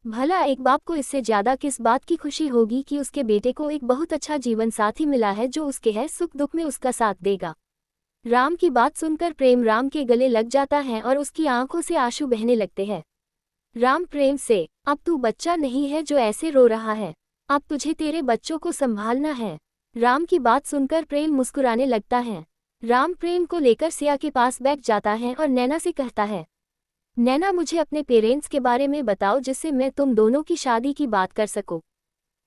भला एक बाप को इससे ज्यादा किस बात की खुशी होगी कि उसके बेटे को एक बहुत अच्छा जीवन साथी मिला है जो उसके है सुख दुख में उसका साथ देगा। राम की बात सुनकर प्रेम राम के गले लग जाता है और उसकी आंखों से आंसू बहने लगते हैं। राम प्रेम से, अब तू बच्चा नहीं है जो ऐसे रो रहा है, अब तुझे तेरे बच्चों को संभालना है। राम की बात सुनकर प्रेम मुस्कुराने लगता है। राम प्रेम को लेकर सिया के पास बैठ जाता है और नैना से कहता है, नैना मुझे अपने पेरेंट्स के बारे में बताओ जिससे मैं तुम दोनों की शादी की बात कर सकूं।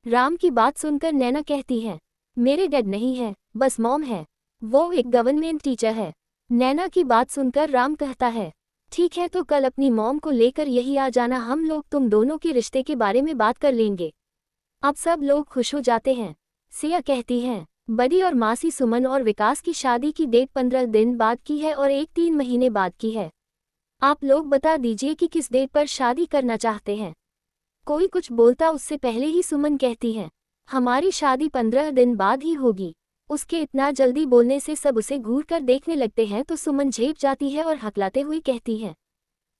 राम की बात सुनकर नैना कहती है, मेरे डैड नहीं है, बस मॉम है, वो एक गवर्नमेंट टीचर है। नैना की बात सुनकर राम कहता है, ठीक है तो कल अपनी मॉम को लेकर यही आ जाना, हम लोग तुम दोनों के रिश्ते के बारे में बात कर लेंगे। अब सब लोग खुश हो जाते हैं। सिया कहती है, बड़ी और मासी सुमन और विकास की शादी की डेट 15 दिन बाद की है और एक 3 महीने बाद की है। आप लोग बता दीजिए कि किस डेट पर शादी करना चाहते हैं। कोई कुछ बोलता उससे पहले ही सुमन कहती है, हमारी शादी 15 दिन बाद ही होगी। उसके इतना जल्दी बोलने से सब उसे घूर कर देखने लगते हैं तो सुमन झेप जाती है और हकलाते हुए कहती है,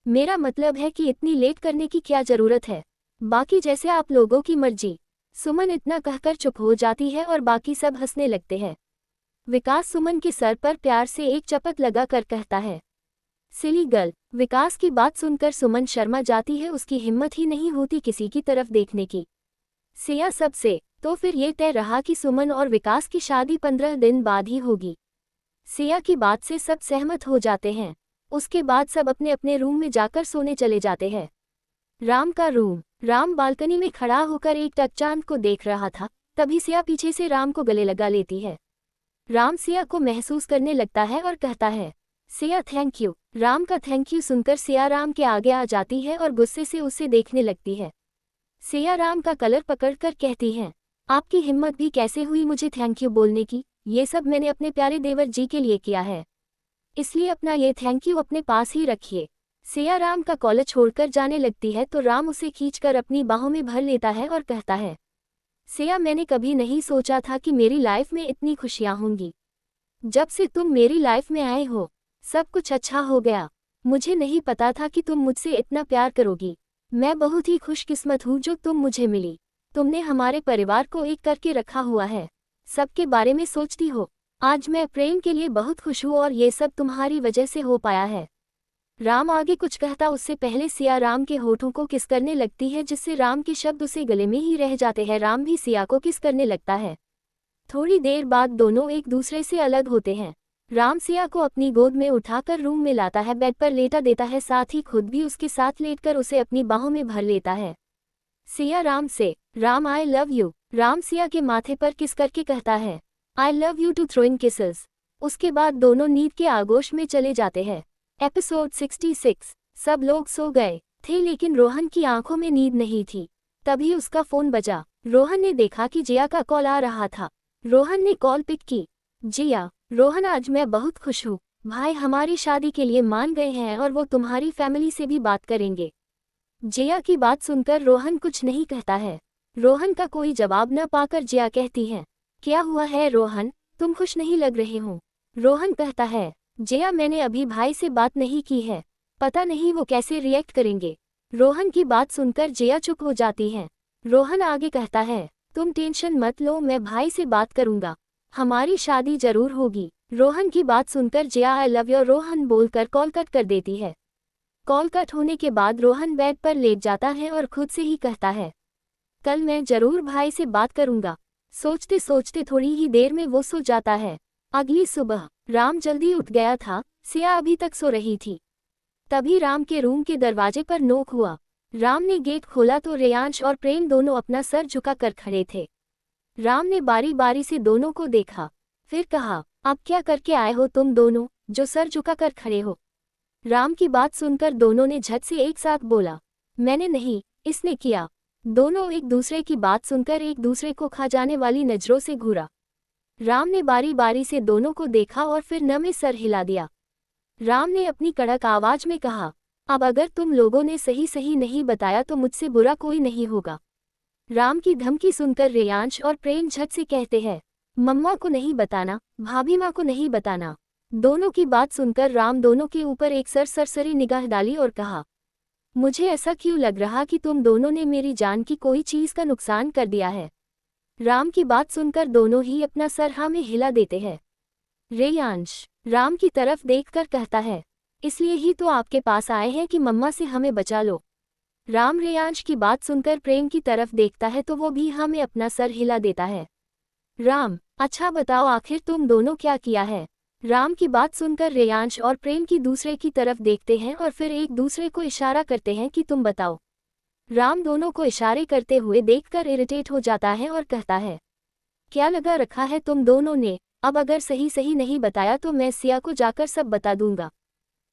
मेरा मतलब है कि इतनी लेट करने की क्या जरूरत है, बाकी जैसे आप लोगों की मर्जी। सुमन इतना कहकर चुप हो जाती है और बाकी सब हंसने लगते हैं। विकास सुमन के सर पर प्यार से एक चपत लगाकर कहता है, सिली गर्ल। विकास की बात सुनकर सुमन शर्मा जाती है, उसकी हिम्मत ही नहीं होती किसी की तरफ देखने की। सिया सबसे, तो फिर ये तय रहा कि सुमन और विकास की शादी 15 दिन बाद ही होगी। सिया की बात से सब सहमत हो जाते हैं। उसके बाद सब अपने अपने रूम में जाकर सोने चले जाते हैं। राम का रूम। राम बालकनी में खड़ा होकर एक टक चांद को देख रहा था, तभी सिया पीछे से राम को गले लगा लेती है। राम सिया को महसूस करने लगता है और कहता है, सिया थैंक यू। राम का थैंक यू सुनकर सिया राम के आगे आ जाती है और गुस्से से उसे देखने लगती है। सिया राम का कलर पकड़कर कहती है, आपकी हिम्मत भी कैसे हुई मुझे थैंक यू बोलने की? ये सब मैंने अपने प्यारे देवर जी के लिए किया है, इसलिए अपना ये थैंक यू अपने पास ही रखिए। सिया राम का कॉलर छोड़कर जाने लगती है तो राम उसे खींचकर अपनी बाहों में भर लेता है और कहता है, सिया मैंने कभी नहीं सोचा था कि मेरी लाइफ में इतनी खुशियां होंगी। जब से तुम मेरी लाइफ में आए हो सब कुछ अच्छा हो गया। मुझे नहीं पता था कि तुम मुझसे इतना प्यार करोगी। मैं बहुत ही खुशकिस्मत हूँ जो तुम मुझे मिली। तुमने हमारे परिवार को एक करके रखा हुआ है, सबके बारे में सोचती हो। आज मैं प्रेम के लिए बहुत खुश हूँ और ये सब तुम्हारी वजह से हो पाया है। राम आगे कुछ कहता उससे पहले सिया राम के होठों को किस करने लगती है, जिससे राम के शब्द उसे गले में ही रह जाते हैं। राम भी सिया को किस करने लगता है। थोड़ी देर बाद दोनों एक दूसरे से अलग होते हैं। राम सिया को अपनी गोद में उठाकर रूम में लाता है, बेड पर लेटा देता है, साथ ही खुद भी उसके साथ लेटकर उसे अपनी बाहों में भर लेता है। सिया राम से, Ram I love you. Ram Siya के माथे पर किस करके कहता है, I love you too throwing kisses. उसके बाद दोनों नींद के आगोश में चले जाते हैं। एपिसोड 66। सब लोग सो गए थे लेकिन रोहन की आंखों में नींद नहीं थी। तभी उसका फोन बजा। रोहन ने देखा कि जिया का कॉल आ रहा था। रोहन ने कॉल पिक की। जिया, रोहन आज मैं बहुत खुश हूँ। भाई हमारी शादी के लिए मान गए हैं और वो तुम्हारी फैमिली से भी बात करेंगे। जिया की बात सुनकर रोहन कुछ नहीं कहता है। रोहन का कोई जवाब न पाकर जिया कहती है, क्या हुआ है रोहन, तुम खुश नहीं लग रहे हो। रोहन कहता है, जिया मैंने अभी भाई से बात नहीं की है, पता नहीं वो कैसे रिएक्ट करेंगे। रोहन की बात सुनकर जिया चुप हो जाती है। रोहन आगे कहता है, तुम टेंशन मत लो, मैं भाई से बात करूंगा, हमारी शादी जरूर होगी। रोहन की बात सुनकर जिया आई लव यू रोहन बोलकर कॉल कट कर देती है। कॉल कट होने के बाद रोहन बेड पर लेट जाता है और खुद से ही कहता है, कल मैं जरूर भाई से बात करूंगा। सोचते सोचते थोड़ी ही देर में वो सो जाता है। अगली सुबह राम जल्दी उठ गया था, सिया अभी तक सो रही थी। तभी राम के रूम के दरवाजे पर नोक हुआ। राम ने गेट खोला तो रेयांश और प्रेम दोनों अपना सर झुकाकर खड़े थे। राम ने बारी बारी से दोनों को देखा, फिर कहा, अब क्या करके आए हो तुम दोनों, जो सर झुकाकर खड़े हो। राम की बात सुनकर दोनों ने झट से एक साथ बोला, मैंने नहीं, इसने किया। दोनों एक दूसरे की बात सुनकर एक दूसरे को खा जाने वाली नजरों से घूरा। राम ने बारी बारी से दोनों को देखा और फिर नमे सर हिला दिया। राम ने अपनी कड़क आवाज में कहा, अब अगर तुम लोगों ने सही सही नहीं बताया तो मुझसे बुरा कोई नहीं होगा। राम की धमकी सुनकर रेयांश और प्रेम झट से कहते हैं, मम्मा को नहीं बताना, भाभी माँ को नहीं बताना। दोनों की बात सुनकर राम दोनों के ऊपर एक सरसरी निगाह डाली और कहा, मुझे ऐसा क्यों लग रहा कि तुम दोनों ने मेरी जान की कोई चीज का नुकसान कर दिया है। राम की बात सुनकर दोनों ही अपना सर हाँ में हिला देते हैं। रेयांश राम की तरफ देखकर कहता है, इसलिए ही तो आपके पास आए हैं कि मम्मा से हमें बचा लो। राम रेयांश की बात सुनकर प्रेम की तरफ देखता है तो वो भी हाँ में अपना सर हिला देता है। राम, अच्छा बताओ आखिर तुम दोनों क्या किया है। राम की बात सुनकर रेयांश और प्रेम की दूसरे की तरफ देखते हैं और फिर एक दूसरे को इशारा करते हैं कि तुम बताओ। राम दोनों को इशारे करते हुए देखकर इरिटेट हो जाता है और कहता है, क्या लगा रखा है तुम दोनों ने, अब अगर सही सही नहीं बताया तो मैं सिया को जाकर सब बता दूंगा।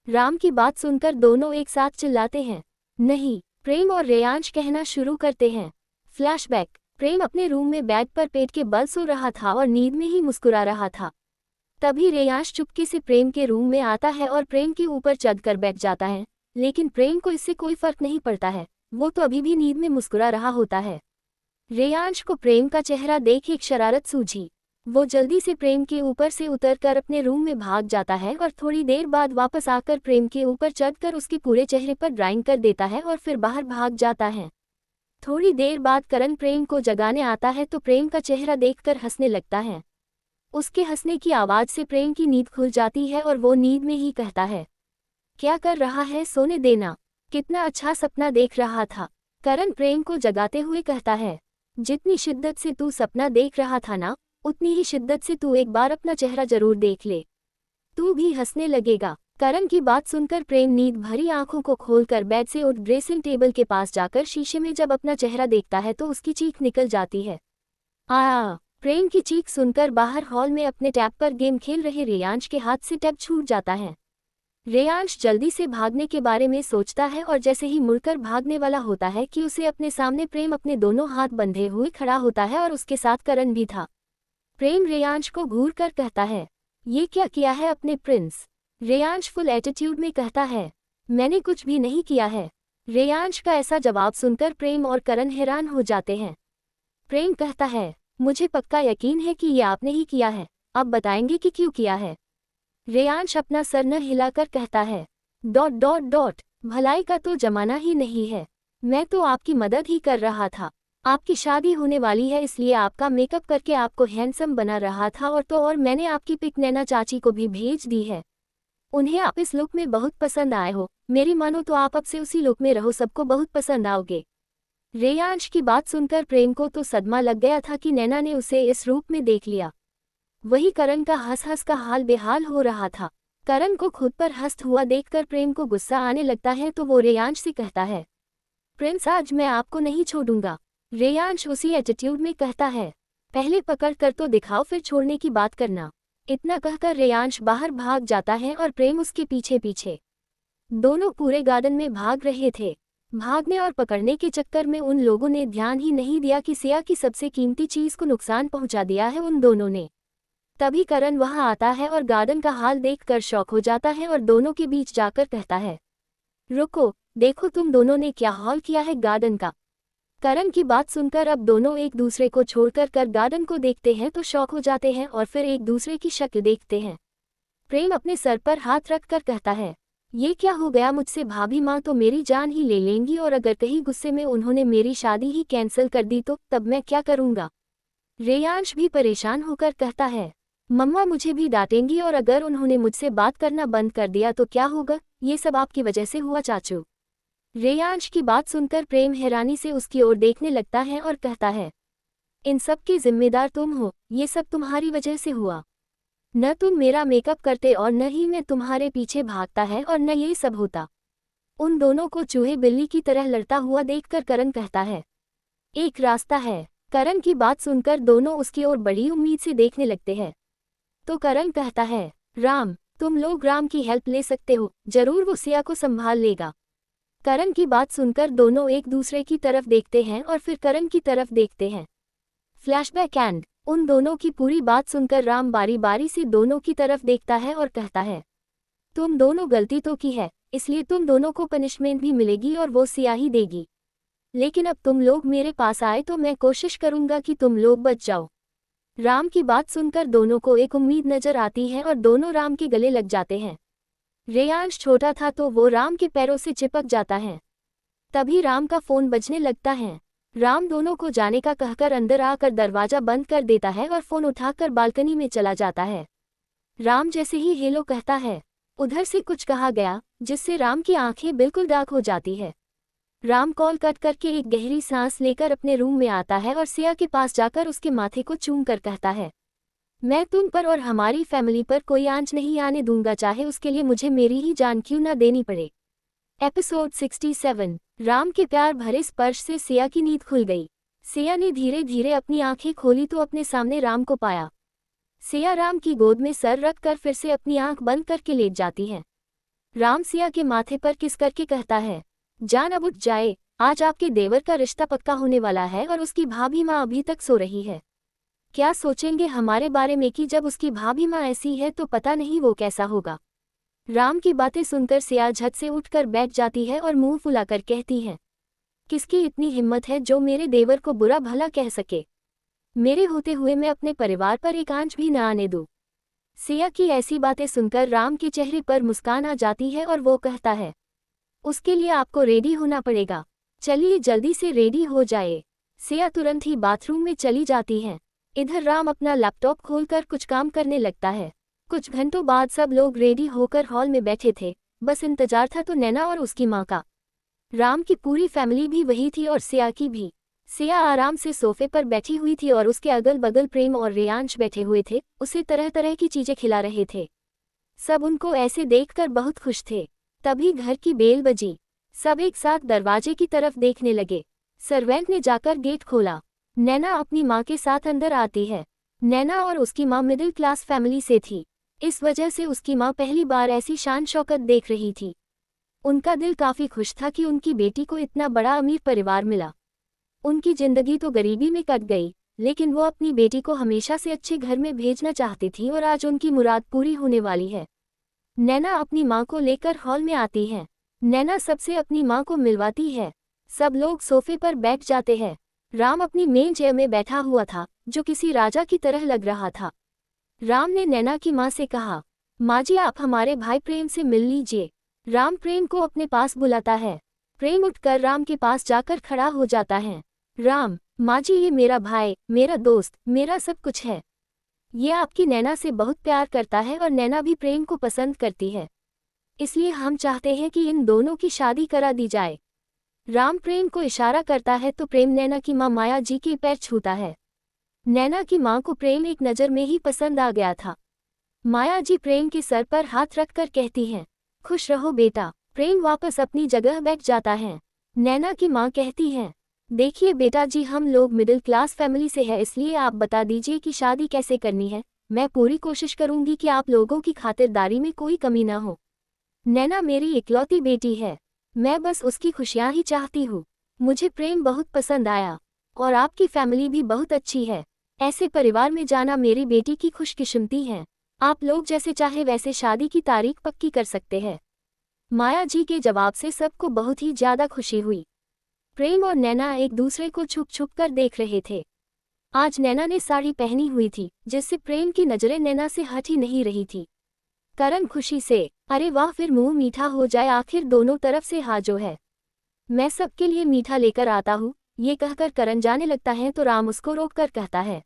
राम की बात सुनकर दोनों एक साथ चिल्लाते हैं, नहीं। प्रेम और रेयांश कहना शुरू करते हैं। फ्लैशबैक, प्रेम अपने रूम में बेड पर पेट के बल सो रहा था और नींद में ही मुस्कुरा रहा था। तभी रेयांश चुपके से प्रेम के रूम में आता है और प्रेम के ऊपर चढ़कर बैठ जाता है, लेकिन प्रेम को इससे कोई फर्क नहीं पड़ता है, वो तो अभी भी नींद में मुस्कुरा रहा होता है। रेयांश को प्रेम का चेहरा देख एक शरारत सूझी। वो जल्दी से प्रेम के ऊपर से उतरकर अपने रूम में भाग जाता है और थोड़ी देर बाद वापस आकर प्रेम के ऊपर चढ़कर उसके पूरे चेहरे पर ड्राइंग कर देता है और फिर बाहर भाग जाता है। थोड़ी देर बाद करण प्रेम को जगाने आता है तो प्रेम का चेहरा देखकर हंसने लगता है। उसके हंसने की आवाज से प्रेम की नींद खुल जाती है और वो नींद में ही कहता है, क्या कर रहा है, सोने देना, कितना अच्छा सपना देख रहा था। करण प्रेम को जगाते हुए कहता है, जितनी शिद्दत से तू सपना देख रहा था ना, उतनी ही शिद्दत से तू एक बार अपना चेहरा जरूर देख ले, तू भी हंसने लगेगा। करण की बात सुनकर प्रेम नींद भरी आंखों को खोलकर बेड से उठ ड्रेसिंग टेबल के पास जाकर शीशे में जब अपना चेहरा देखता है तो उसकी चीख निकल जाती है। प्रेम की चीख सुनकर बाहर हॉल में अपने टैब पर गेम खेल रहे रेयांश के हाथ से टैब छूट जाता है। रेयांश जल्दी से भागने के बारे में सोचता है और जैसे ही मुड़कर भागने वाला होता है कि उसे अपने सामने प्रेम अपने दोनों हाथ बंधे हुए खड़ा होता है और उसके साथ करण भी था। प्रेम रेयांश को घूर कर कहता है, ये क्या किया है अपने प्रिंस। रेयांश फुल एटीट्यूड में कहता है, मैंने कुछ भी नहीं किया है। रेयांश का ऐसा जवाब सुनकर प्रेम और करण हैरान हो जाते हैं। प्रेम कहता है, मुझे पक्का यकीन है कि ये आपने ही किया है, अब बताएंगे कि क्यों किया है। रेयांश अपना सर न हिलाकर कहता है, ... भलाई का तो जमाना ही नहीं है, मैं तो आपकी मदद ही कर रहा था। आपकी शादी होने वाली है इसलिए आपका मेकअप करके आपको हैंडसम बना रहा था और मैंने आपकी पिक नैना चाची को भी भेज दी है। उन्हें आप इस लुक में बहुत पसंद आए हो, मेरी मानो तो आप अब से उसी लुक में रहो, सबको बहुत पसंद आओगे। रेयांश की बात सुनकर प्रेम को तो सदमा लग गया था कि नैना ने उसे इस रूप में देख लिया। वही करण का हंस हंस का हाल बेहाल हो रहा था। करण को खुद पर हंसता हुआ देखकर प्रेम को गुस्सा आने लगता है तो वो रेयांश से कहता है, प्रिंस आज मैं आपको नहीं छोड़ूंगा। रेयांश उसी एटीट्यूड में कहता है, पहले पकड़ कर तो दिखाओ फिर छोड़ने की बात करना। इतना कहकर रेयांश बाहर भाग जाता है और प्रेम उसके पीछे पीछे। दोनों पूरे गार्डन में भाग रहे थे। भागने और पकड़ने के चक्कर में उन लोगों ने ध्यान ही नहीं दिया कि सिया की सबसे कीमती चीज को नुकसान पहुंचा दिया है उन दोनों ने। तभी करण वहां आता है और गार्डन का हाल देखकर शॉक हो जाता है और दोनों के बीच जाकर कहता है, रुको, देखो तुम दोनों ने क्या हाल किया है गार्डन का। करण की बात सुनकर अब दोनों एक दूसरे को छोड़कर गार्डन को देखते हैं तो शॉक हो जाते हैं और फिर एक दूसरे की शक्ल देखते हैं। प्रेम अपने सर पर हाथ रखकर कहता है, ये क्या हो गया मुझसे, भाभी माँ तो मेरी जान ही ले लेंगी और अगर कहीं गुस्से में उन्होंने मेरी शादी ही कैंसिल कर दी तो तब मैं क्या करूँगा। रेयांश भी परेशान होकर कहता है, मम्मा मुझे भी डांटेंगी और अगर उन्होंने मुझसे बात करना बंद कर दिया तो क्या होगा, ये सब आपकी वजह से हुआ चाचू। रेयांश की बात सुनकर प्रेम हैरानी से उसकी ओर देखने लगता है और कहता है, इन सब की जिम्मेदार तुम हो, ये सब तुम्हारी वजह से हुआ। न तुम मेरा मेकअप करते और न ही मैं तुम्हारे पीछे भागता है और न ये सब होता। उन दोनों को चूहे बिल्ली की तरह लड़ता हुआ देखकर करण कहता है, एक रास्ता है। करण की बात सुनकर दोनों उसकी ओर बड़ी उम्मीद से देखने लगते हैं। तो करण कहता है, राम, तुम लोग राम की हेल्प ले सकते हो, जरूर वो सिया को संभाल लेगा। करण की बात सुनकर दोनों एक दूसरे की तरफ देखते हैं और फिर करण की तरफ देखते हैं। फ्लैशबैक एंड उन दोनों की पूरी बात सुनकर राम बारी बारी से दोनों की तरफ देखता है और कहता है, तुम दोनों गलती तो की है, इसलिए तुम दोनों को पनिशमेंट भी मिलेगी और वो सिया ही देगी। लेकिन अब तुम लोग मेरे पास आए तो मैं कोशिश करूंगा कि तुम लोग बच जाओ। राम की बात सुनकर दोनों को एक उम्मीद नजर आती है और दोनों राम के गले लग जाते हैं। रेयांश छोटा था तो वो राम के पैरों से चिपक जाता है। तभी राम का फोन बजने लगता है। राम दोनों को जाने का कहकर अंदर आकर दरवाजा बंद कर देता है और फोन उठाकर बालकनी में चला जाता है। राम जैसे ही हेलो कहता है, उधर से कुछ कहा गया जिससे राम की आंखें बिल्कुल डार्क हो जाती है। राम कॉल कट करके एक गहरी सांस लेकर अपने रूम में आता है और सिया के पास जाकर उसके माथे को चूम कर कहता है, मैं तुम पर और हमारी फैमिली पर कोई आंच नहीं आने दूंगा, चाहे उसके लिए मुझे मेरी ही जान क्यों ना देनी पड़े। एपिसोड 67। राम के प्यार भरे स्पर्श से सिया की नींद खुल गई। सिया ने धीरे धीरे अपनी आंखें खोली तो अपने सामने राम को पाया। सिया राम की गोद में सर रखकर फिर से अपनी आंख बंद करके लेट जाती है। राम सिया के माथे पर किस करके कहता है, जान अब उठ जाए, आज आपके देवर का रिश्ता पक्का होने वाला है और उसकी भाभी माँ अभी तक सो रही है। क्या सोचेंगे हमारे बारे में कि जब उसकी भाभी माँ ऐसी है तो पता नहीं वो कैसा होगा। राम की बातें सुनकर सिया झट से उठकर बैठ जाती है और मुंह फुलाकर कहती है, किसकी इतनी हिम्मत है जो मेरे देवर को बुरा भला कह सके। मेरे होते हुए मैं अपने परिवार पर एक आंच भी न आने दूं। सिया की ऐसी बातें सुनकर राम के चेहरे पर मुस्कान आ जाती है और वो कहता है, उसके लिए आपको रेडी होना पड़ेगा, चलिए जल्दी से रेडी हो जाए। सिया तुरंत ही बाथरूम में चली जाती है। इधर राम अपना लैपटॉप खोलकर कुछ काम करने लगता है। कुछ घंटों बाद सब लोग रेडी होकर हॉल में बैठे थे, बस इंतजार था तो नैना और उसकी माँ का। राम की पूरी फैमिली भी वही थी और सिया की भी। सिया आराम से सोफे पर बैठी हुई थी और उसके अगल बगल प्रेम और रेयांश बैठे हुए थे, उसे तरह तरह की चीजें खिला रहे थे। सब उनको ऐसे देखकर बहुत खुश थे। तभी घर की बेल बजी। सब एक साथ दरवाजे की तरफ देखने लगे। सर्वेंट ने जाकर गेट खोला। नैना अपनी माँ के साथ अंदर आती है। नैना और उसकी माँ मिडिल क्लास फैमिली से थी, इस वजह से उसकी माँ पहली बार ऐसी शान शौकत देख रही थी। उनका दिल काफी खुश था कि उनकी बेटी को इतना बड़ा अमीर परिवार मिला। उनकी जिंदगी तो गरीबी में कट गई, लेकिन वो अपनी बेटी को हमेशा से अच्छे घर में भेजना चाहती थी और आज उनकी मुराद पूरी होने वाली है। नैना अपनी माँ को लेकर हॉल में आती है। नैना सबसे अपनी माँ को मिलवाती है। सब लोग सोफे पर बैठ जाते हैं। राम अपनी मेन चेयर में बैठा हुआ था, जो किसी राजा की तरह लग रहा था। राम ने नैना की माँ से कहा, माँ जी आप हमारे भाई प्रेम से मिल लीजिए। राम प्रेम को अपने पास बुलाता है। प्रेम उठकर राम के पास जाकर खड़ा हो जाता है। राम, माँ जी ये मेरा भाई, मेरा दोस्त, मेरा सब कुछ है। ये आपकी नैना से बहुत प्यार करता है और नैना भी प्रेम को पसंद करती है, इसलिए हम चाहते हैं कि इन दोनों की शादी करा दी जाए। राम प्रेम को इशारा करता है तो प्रेम नैना की माँ माया जी के पैर छूता है। नैना की माँ को प्रेम एक नज़र में ही पसंद आ गया था। माया जी प्रेम के सर पर हाथ रखकर कहती हैं, खुश रहो बेटा। प्रेम वापस अपनी जगह बैठ जाता है। नैना की माँ कहती हैं, देखिए बेटा जी हम लोग मिडिल क्लास फैमिली से है, इसलिए आप बता दीजिए कि शादी कैसे करनी है। मैं पूरी कोशिश करूंगी कि आप लोगों की खातिरदारी में कोई कमी ना हो। नैना मेरी इकलौती बेटी है, मैं बस उसकी खुशियां ही चाहती हूँ। मुझे प्रेम बहुत पसंद आया और आपकी फैमिली भी बहुत अच्छी है। ऐसे परिवार में जाना मेरी बेटी की खुशकिस्मती है। आप लोग जैसे चाहे वैसे शादी की तारीख पक्की कर सकते हैं। माया जी के जवाब से सबको बहुत ही ज्यादा खुशी हुई। प्रेम और नैना एक दूसरे को छुप छुप कर देख रहे थे। आज नैना ने साड़ी पहनी हुई थी, जिससे प्रेम की नजरें नैना से हट ही नहीं रही थी। करण खुशी से, अरे वाह, फिर मुंह मीठा हो जाए, आखिर दोनों तरफ से हाजो है। मैं सबके लिए मीठा लेकर आता हूँ। ये कहकर करण जाने लगता है तो राम उसको रोककर कहता है,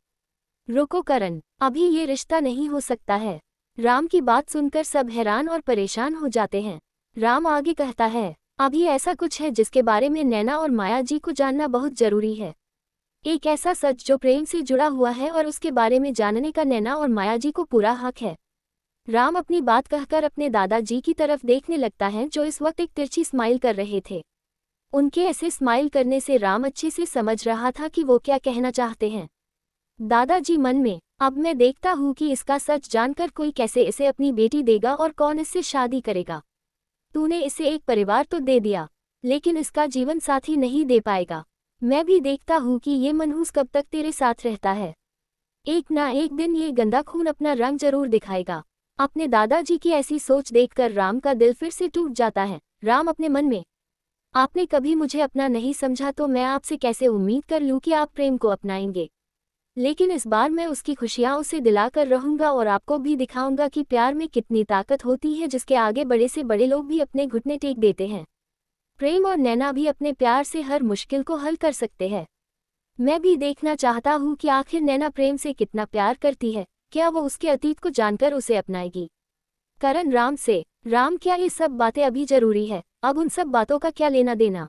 रुको करण, अभी ये रिश्ता नहीं हो सकता है। राम की बात सुनकर सब हैरान और परेशान हो जाते हैं। राम आगे कहता है, अभी ऐसा कुछ है जिसके बारे में नैना और माया जी को जानना बहुत जरूरी है। एक ऐसा सच जो प्रेम से जुड़ा हुआ है और उसके बारे में जानने का नैना और माया जी को पूरा हक है। राम अपनी बात कहकर अपने दादाजी की तरफ देखने लगता है, जो इस वक्त एक तिरछी स्माइल कर रहे थे। उनके ऐसे स्माइल करने से राम अच्छे से समझ रहा था कि वो क्या कहना चाहते हैं। दादाजी मन में, अब मैं देखता हूँ कि इसका सच जानकर कोई कैसे इसे अपनी बेटी देगा और कौन इससे शादी करेगा। तूने इसे एक परिवार तो दे दिया, लेकिन इसका जीवन साथी नहीं दे पाएगा। मैं भी देखता हूँ कि ये मनहूस कब तक तेरे साथ रहता है। एक ना एक दिन ये गंदा खून अपना रंग जरूर दिखाएगा। अपने दादाजी की ऐसी सोच देखकर राम का दिल फिर से टूट जाता है। राम अपने मन में, आपने कभी मुझे अपना नहीं समझा तो मैं आपसे कैसे उम्मीद कर लूँ कि आप प्रेम को अपनाएंगे। लेकिन इस बार मैं उसकी खुशियाँ उसे दिलाकर रहूंगा और आपको भी दिखाऊंगा कि प्यार में कितनी ताकत होती है, जिसके आगे बड़े से बड़े लोग भी अपने घुटने टेक देते हैं। प्रेम और नैना भी अपने प्यार से हर मुश्किल को हल कर सकते हैं। मैं भी देखना चाहता हूँ कि आखिर नैना प्रेम से कितना प्यार करती है। क्या वो उसके अतीत को जानकर उसे अपनाएगी। करण राम से, राम, क्या ये सब बातें अभी जरूरी है? अब उन सब बातों का क्या लेना देना,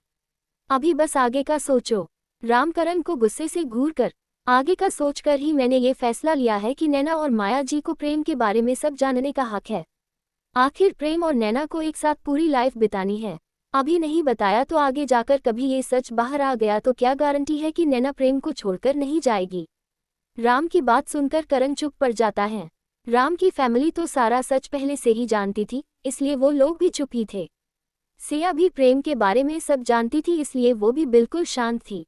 अभी बस आगे का सोचो। राम करण को गुस्से से घूर कर, आगे का सोचकर ही मैंने ये फैसला लिया है कि नैना और माया जी को प्रेम के बारे में सब जानने का हक है। आखिर प्रेम और नैना को एक साथ पूरी लाइफ बितानी है। अभी नहीं बताया तो आगे जाकर कभी ये सच बाहर आ गया तो क्या गारंटी है कि नैना प्रेम को छोड़कर नहीं जाएगी। राम की बात सुनकर करण चुप पड़ जाता है। राम की फैमिली तो सारा सच पहले से ही जानती थी, इसलिए वो लोग भी चुप ही थे। सिया भी प्रेम के बारे में सब जानती थी, इसलिए वो भी बिल्कुल शांत थी।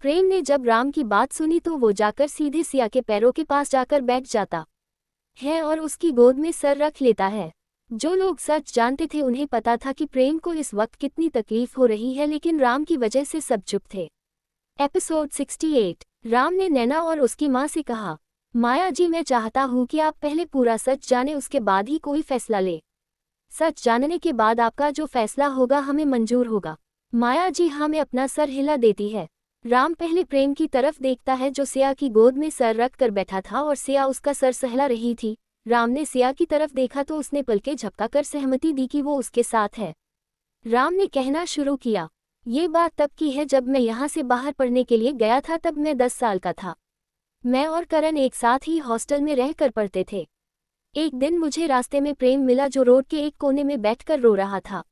प्रेम ने जब राम की बात सुनी तो वो जाकर सीधे सिया के पैरों के पास जाकर बैठ जाता है और उसकी गोद में सर रख लेता है। जो लोग सच जानते थे उन्हें पता था कि प्रेम को इस वक्त कितनी तकलीफ हो रही है, लेकिन राम की वजह से सब चुप थे। एपिसोड 68। राम ने नैना और उसकी माँ से कहा, माया जी, मैं चाहता हूँ कि आप पहले पूरा सच जाने, उसके बाद ही कोई फैसला ले। सच जानने के बाद आपका जो फैसला होगा हमें मंजूर होगा। माया जी हमें अपना सर हिला देती है। राम पहले प्रेम की तरफ देखता है, जो सिया की गोद में सर रख कर बैठा था और सिया उसका सर सहला रही थी। राम ने सिया की तरफ देखा तो उसने पलकें झपकाकर सहमति दी कि वो उसके साथ है। राम ने कहना शुरू किया, ये बात तब की है जब मैं यहाँ से बाहर पढ़ने के लिए गया था, तब मैं 10 साल का था। मैं और करण एक साथ ही हॉस्टल में रहकर पढ़ते थे। एक दिन मुझे रास्ते में प्रेम मिला, जो रोड के एक कोने में बैठकर रो रहा था।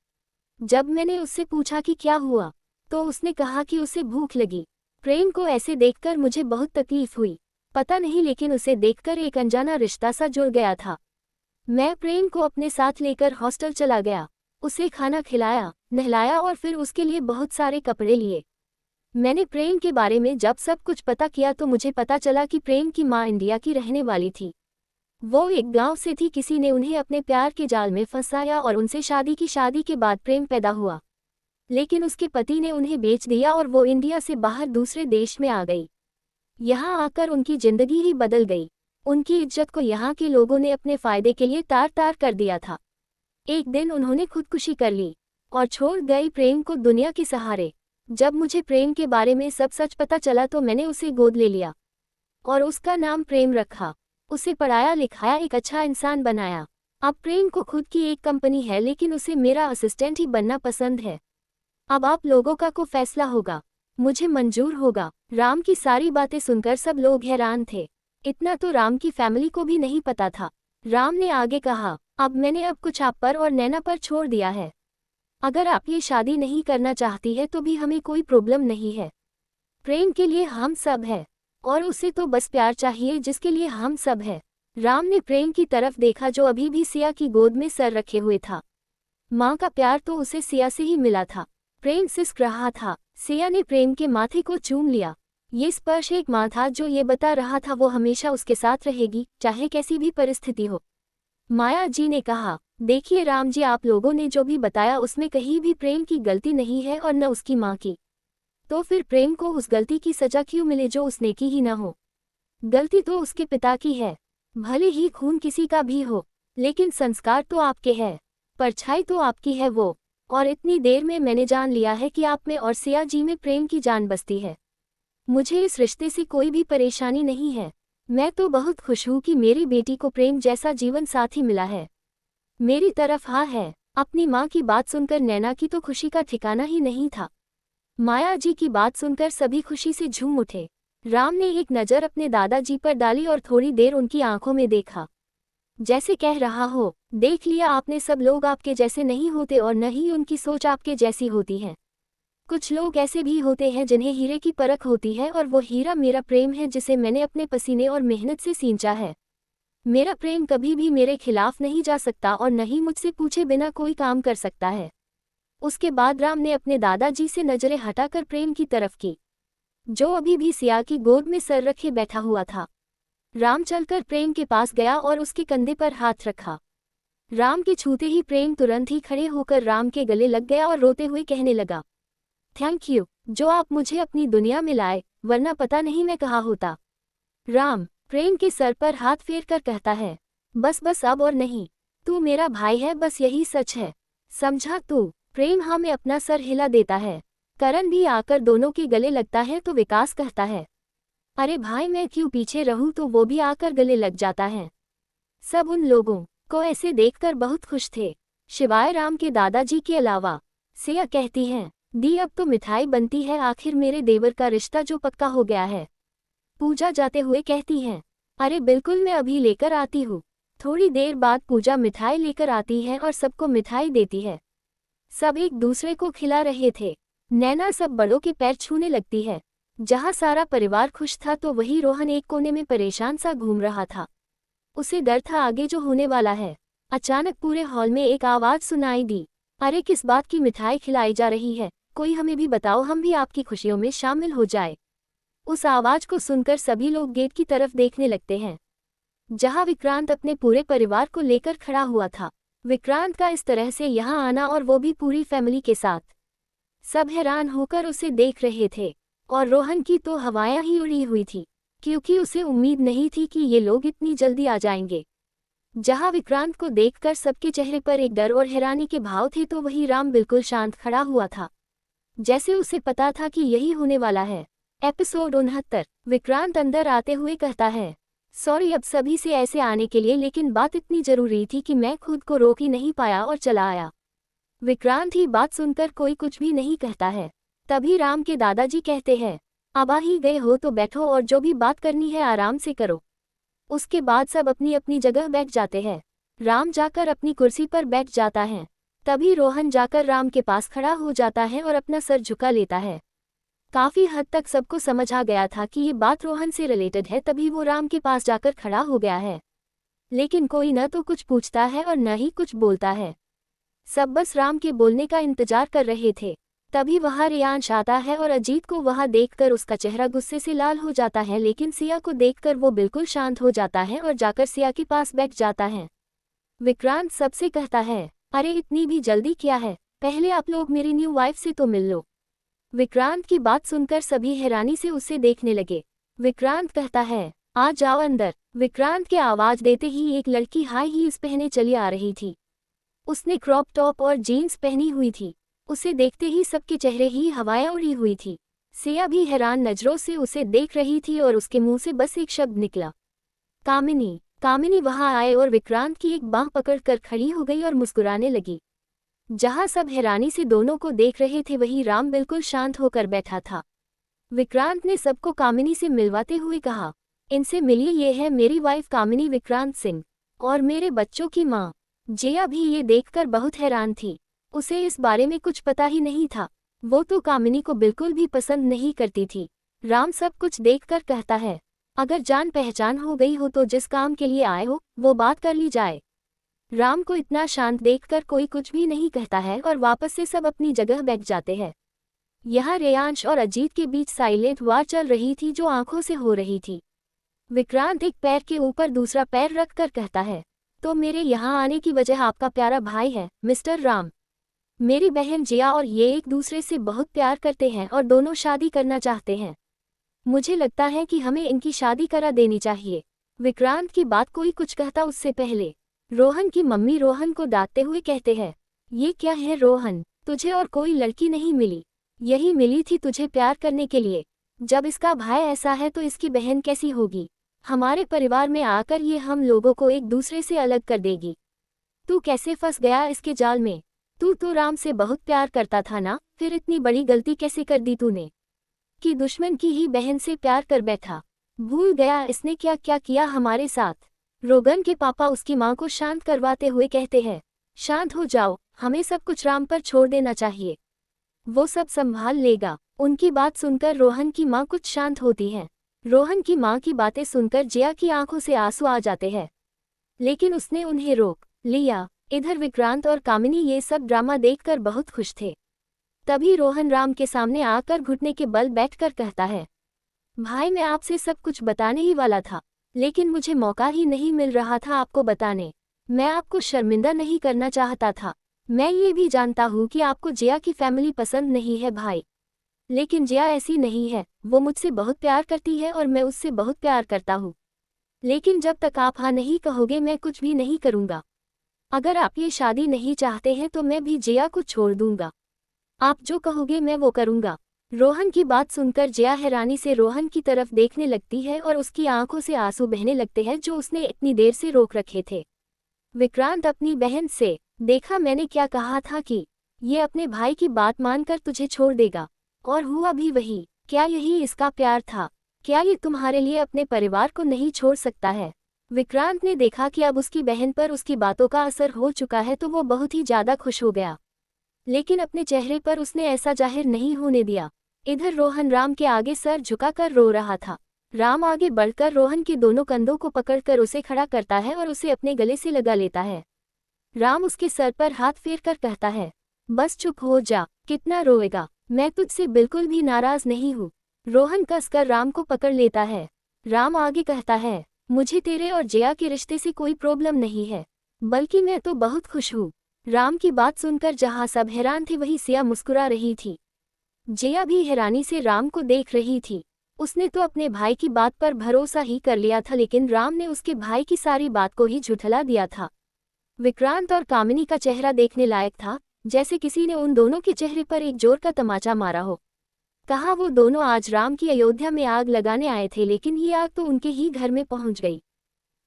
जब मैंने उससे पूछा कि क्या हुआ, तो उसने कहा कि उसे भूख लगी। प्रेम को ऐसे देखकर मुझे बहुत तकलीफ हुई। पता नहीं, लेकिन उसे देखकर एक अनजाना रिश्ता सा जुड़ गया था। मैं प्रेम को अपने साथ लेकर हॉस्टल चला गया। उसे खाना खिलाया, नहलाया और फिर उसके लिए बहुत सारे कपड़े लिए। मैंने प्रेम के बारे में जब सब कुछ पता किया तो मुझे पता चला कि प्रेम की माँ इंडिया की रहने वाली थी। वो एक गांव से थी। किसी ने उन्हें अपने प्यार के जाल में फंसाया और उनसे शादी के बाद प्रेम पैदा हुआ, लेकिन उसके पति ने उन्हें बेच दिया और वो इंडिया से बाहर दूसरे देश में आ गई। यहाँ आकर उनकी जिंदगी ही बदल गई। उनकी इज्जत को यहाँ के लोगों ने अपने फायदे के लिए तार तार कर दिया था। एक दिन उन्होंने खुदकुशी कर ली और छोड़ गई प्रेम को दुनिया के सहारे। जब मुझे प्रेम के बारे में सब सच पता चला तो मैंने उसे गोद ले लिया और उसका नाम प्रेम रखा। उसे पढ़ाया लिखाया, एक अच्छा इंसान बनाया। अब प्रेम को खुद की एक कंपनी है, लेकिन उसे मेरा असिस्टेंट ही बनना पसंद है। अब आप लोगों का को फैसला होगा, मुझे मंजूर होगा। राम की सारी बातें सुनकर सब लोग हैरान थे। इतना तो राम की फैमिली को भी नहीं पता था। राम ने आगे कहा, अब मैंने अब कुछ आप पर और नैना पर छोड़ दिया है। अगर आप ये शादी नहीं करना चाहती है तो भी हमें कोई प्रॉब्लम नहीं है। प्रेम के लिए हम सब है और उसे तो बस प्यार चाहिए, जिसके लिए हम सब है। राम ने प्रेम की तरफ देखा, जो अभी भी सिया की गोद में सर रखे हुए था। माँ का प्यार तो उसे सिया से ही मिला था। प्रेम सिसक रहा था। सिया ने प्रेम के माथे को चूम लिया। ये स्पर्श एक माँ था जो ये बता रहा था वो हमेशा उसके साथ रहेगी, चाहे कैसी भी परिस्थिति हो। माया जी ने कहा, देखिए राम जी, आप लोगों ने जो भी बताया उसमें कहीं भी प्रेम की गलती नहीं है और न उसकी माँ की। तो फिर प्रेम को उस गलती की सजा क्यों मिले जो उसने की ही न हो? गलती तो उसके पिता की है। भले ही खून किसी का भी हो, लेकिन संस्कार तो आपके हैं, परछाई तो आपकी है वो। और इतनी देर में मैंने जान लिया है कि आप में और सिया जी में प्रेम की जान बसती है। मुझे इस रिश्ते से कोई भी परेशानी नहीं है। मैं तो बहुत खुश हूँ कि मेरी बेटी को प्रेम जैसा जीवन साथी मिला है। मेरी तरफ हाँ है। अपनी माँ की बात सुनकर नैना की तो खुशी का ठिकाना ही नहीं था। माया जी की बात सुनकर सभी खुशी से झूम उठे। राम ने एक नज़र अपने दादाजी पर डाली और थोड़ी देर उनकी आंखों में देखा, जैसे कह रहा हो, देख लिया आपने, सब लोग आपके जैसे नहीं होते और न ही उनकी सोच आपके जैसी होती है। कुछ लोग ऐसे भी होते हैं जिन्हें हीरे की परख होती है, और वो हीरा मेरा प्रेम है जिसे मैंने अपने पसीने और मेहनत से सींचा है। मेरा प्रेम कभी भी मेरे खिलाफ नहीं जा सकता और न ही मुझसे पूछे बिना कोई काम कर सकता है। उसके बाद राम ने अपने दादाजी से नजरें हटाकर प्रेम की तरफ की, जो अभी भी सिया की गोद में सर रखे बैठा हुआ था। राम चलकर प्रेम के पास गया और उसके कंधे पर हाथ रखा। राम के छूते ही प्रेम तुरंत ही खड़े होकर राम के गले लग गया और रोते हुए कहने लगा, थैंक यू, जो आप मुझे अपनी दुनिया में लाए, वरना पता नहीं मैं कहाँ होता। राम प्रेम के सर पर हाथ फेर कर कहता है, बस बस अब और नहीं, तू मेरा भाई है, बस यही सच है, समझा तू? प्रेम हाँ में अपना सर हिला देता है। करण भी आकर दोनों के गले लगता है तो विकास कहता है, अरे भाई मैं क्यों पीछे रहूं, तो वो भी आकर गले लग जाता है। सब उन लोगों को ऐसे देखकर बहुत खुश थे, शिवाय राम के दादाजी के अलावा। सिया कहती हैं, दी अब तो मिठाई बनती है, आखिर मेरे देवर का रिश्ता जो पक्का हो गया है। पूजा जाते हुए कहती हैं, अरे बिल्कुल, मैं अभी लेकर आती हूँ। थोड़ी देर बाद पूजा मिठाई लेकर आती है और सबको मिठाई देती है। सब एक दूसरे को खिला रहे थे। नैना सब बड़ों के पैर छूने लगती है। जहाँ सारा परिवार खुश था तो वही रोहन एक कोने में परेशान सा घूम रहा था। उसे डर था आगे जो होने वाला है। अचानक पूरे हॉल में एक आवाज़ सुनाई दी, अरे किस बात की मिठाई खिलाई जा रही है, कोई हमें भी बताओ, हम भी आपकी खुशियों में शामिल हो जाए। उस आवाज़ को सुनकर सभी लोग गेट की तरफ देखने लगते हैं, जहाँ विक्रांत अपने पूरे परिवार को लेकर खड़ा हुआ था। विक्रांत का इस तरह से यहाँ आना, और वो भी पूरी फैमिली के साथ। सब हैरान होकर उसे देख रहे थे, और रोहन की तो हवाएं ही उड़ी हुई थी, क्योंकि उसे उम्मीद नहीं थी कि ये लोग इतनी जल्दी आ जाएंगे। जहाँ विक्रांत को देखकर सबके चेहरे पर एक डर और हैरानी के भाव थे, तो वही राम बिल्कुल शांत खड़ा हुआ था, जैसे उसे पता था कि यही होने वाला है। एपिसोड 69। विक्रांत अंदर आते हुए कहता है, सॉरी अब सभी से ऐसे आने के लिए, लेकिन बात इतनी जरूरी थी कि मैं खुद को रोक ही नहीं पाया और चला आया। विक्रांत ही बात सुनकर कोई कुछ भी नहीं कहता है। तभी राम के दादाजी कहते हैं, अब आ ही गए हो तो बैठो और जो भी बात करनी है आराम से करो। उसके बाद सब अपनी अपनी जगह बैठ जाते हैं। राम जाकर अपनी कुर्सी पर बैठ जाता है। तभी रोहन जाकर राम के पास खड़ा हो जाता है और अपना सर झुका लेता है। काफी हद तक सबको समझ आ गया था कि ये बात रोहन से रिलेटेड है, तभी वो राम के पास जाकर खड़ा हो गया है। लेकिन कोई न तो कुछ पूछता है और न ही कुछ बोलता है। सब बस राम के बोलने का इंतजार कर रहे थे। तभी वहाँ रियांश आता है और अजीत को वहाँ देखकर उसका चेहरा गुस्से से लाल हो जाता है, लेकिन सिया को देखकर वो बिल्कुल शांत हो जाता है और जाकर सिया के पास बैठ जाता है। विक्रांत सबसे कहता है, अरे इतनी भी जल्दी क्या है, पहले आप लोग मेरी न्यू वाइफ से तो मिल लो। विक्रांत की बात सुनकर सभी हैरानी से उसे देखने लगे। विक्रांत कहता है, आ जाओ अंदर। विक्रांत के आवाज देते ही एक लड़की हाई हील्स पहने चली आ रही थी। उसने क्रॉप टॉप और जीन्स पहनी हुई थी। उसे देखते ही सबके चेहरे ही हवाएं उड़ी हुई थी। सिया भी हैरान नजरों से उसे देख रही थी और उसके मुंह से बस एक शब्द निकला, कामिनी। कामिनी वहां आए और विक्रांत की एक बांह पकड़कर खड़ी हो गई और मुस्कुराने लगी। जहां सब हैरानी से दोनों को देख रहे थे, वहीं राम बिल्कुल शांत होकर बैठा था। विक्रांत ने सबको कामिनी से मिलवाते हुए कहा, इनसे मिलिए, ये है मेरी वाइफ कामिनी, विक्रांत सिंह, और मेरे बच्चों की माँ। जया भी ये देखकर बहुत हैरान थी। उसे इस बारे में कुछ पता ही नहीं था। वो तो कामिनी को बिल्कुल भी पसंद नहीं करती थी। राम सब कुछ देखकर कहता है, अगर जान पहचान हो गई हो तो जिस काम के लिए आए हो वो बात कर ली जाए। राम को इतना शांत देखकर कोई कुछ भी नहीं कहता है और वापस से सब अपनी जगह बैठ जाते हैं। यहाँ रेयांश और अजीत के बीच साइलेंट वार चल रही थी जो आंखों से हो रही थी। विक्रांत एक पैर के ऊपर दूसरा पैर रखकर कहता है, तो मेरे यहाँ आने की वजह आपका प्यारा भाई है मिस्टर राम। मेरी बहन जिया और ये एक दूसरे से बहुत प्यार करते हैं और दोनों शादी करना चाहते हैं। मुझे लगता है कि हमें इनकी शादी करा देनी चाहिए। विक्रांत की बात कोई कुछ कहता उससे पहले रोहन की मम्मी रोहन को डांटते हुए कहते हैं, ये क्या है रोहन, तुझे और कोई लड़की नहीं मिली, यही मिली थी तुझे प्यार करने के लिए। जब इसका भाई ऐसा है तो इसकी बहन कैसी होगी। हमारे परिवार में आकर ये हम लोगों को एक दूसरे से अलग कर देगी। तू कैसे फंस गया इसके जाल में। तू तो राम से बहुत प्यार करता था ना, फिर इतनी बड़ी गलती कैसे कर दी तूने कि दुश्मन की ही बहन से प्यार कर बैठा। भूल गया इसने क्या क्या किया हमारे साथ। रोगन के पापा उसकी मां को शांत करवाते हुए कहते हैं, शांत हो जाओ, हमें सब कुछ राम पर छोड़ देना चाहिए, वो सब संभाल लेगा। उनकी बात सुनकर रोहन की मां कुछ शांत होती है। रोहन की मां की बातें सुनकर जिया की आंखों से आंसू आ जाते हैं, लेकिन उसने उन्हें रोक लिया। इधर विक्रांत और कामिनी ये सब ड्रामा देखकर बहुत खुश थे। तभी रोहन राम के सामने आकर घुटने के बल बैठकर कहता है, भाई मैं आपसे सब कुछ बताने ही वाला था, लेकिन मुझे मौका ही नहीं मिल रहा था आपको बताने। मैं आपको शर्मिंदा नहीं करना चाहता था। मैं ये भी जानता हूँ कि आपको जिया की फैमिली पसंद नहीं है भाई, लेकिन जिया ऐसी नहीं है, वो मुझसे बहुत प्यार करती है और मैं उससे बहुत प्यार करता हूँ। लेकिन जब तक आप हाँ नहीं कहोगे मैं कुछ भी नहीं करूँगा। अगर आप ये शादी नहीं चाहते हैं तो मैं भी जिया को छोड़ दूंगा। आप जो कहोगे मैं वो करूँगा। रोहन की बात सुनकर जिया हैरानी से रोहन की तरफ देखने लगती है और उसकी आंखों से आंसू बहने लगते हैं जो उसने इतनी देर से रोक रखे थे। विक्रांत अपनी बहन से, देखा मैंने क्या कहा था कि ये अपने भाई की बात मानकर तुझे छोड़ देगा, और हुआ भी वही। क्या यही इसका प्यार था? क्या ये तुम्हारे लिए अपने परिवार को नहीं छोड़ सकता है? विक्रांत ने देखा कि अब उसकी बहन पर उसकी बातों का असर हो चुका है तो वो बहुत ही ज्यादा खुश हो गया, लेकिन अपने चेहरे पर उसने ऐसा जाहिर नहीं होने दिया। इधर रोहन राम के आगे सर झुकाकर रो रहा था। राम आगे बढ़कर रोहन के दोनों कंधों को पकड़कर उसे खड़ा करता है और उसे अपने गले से लगा लेता है। राम उसके सर पर हाथ फेरकर कहता है, बस चुप हो जा, कितना रोएगा, मैं तुझसे बिल्कुल भी नाराज नहीं हूँ। रोहन कसकर राम को पकड़ लेता है। राम आगे कहता है, मुझे तेरे और जिया के रिश्ते से कोई प्रॉब्लम नहीं है, बल्कि मैं तो बहुत खुश हूँ। राम की बात सुनकर जहाँ सब हैरान थे वहीं सिया मुस्कुरा रही थी। जिया भी हैरानी से राम को देख रही थी। उसने तो अपने भाई की बात पर भरोसा ही कर लिया था, लेकिन राम ने उसके भाई की सारी बात को ही झुठला दिया था। विक्रांत और कामिनी का चेहरा देखने लायक था, जैसे किसी ने उन दोनों के चेहरे पर एक जोर का तमाचा मारा हो। कहा वो दोनों आज राम की अयोध्या में आग लगाने आए थे, लेकिन ये आग तो उनके ही घर में पहुंच गई।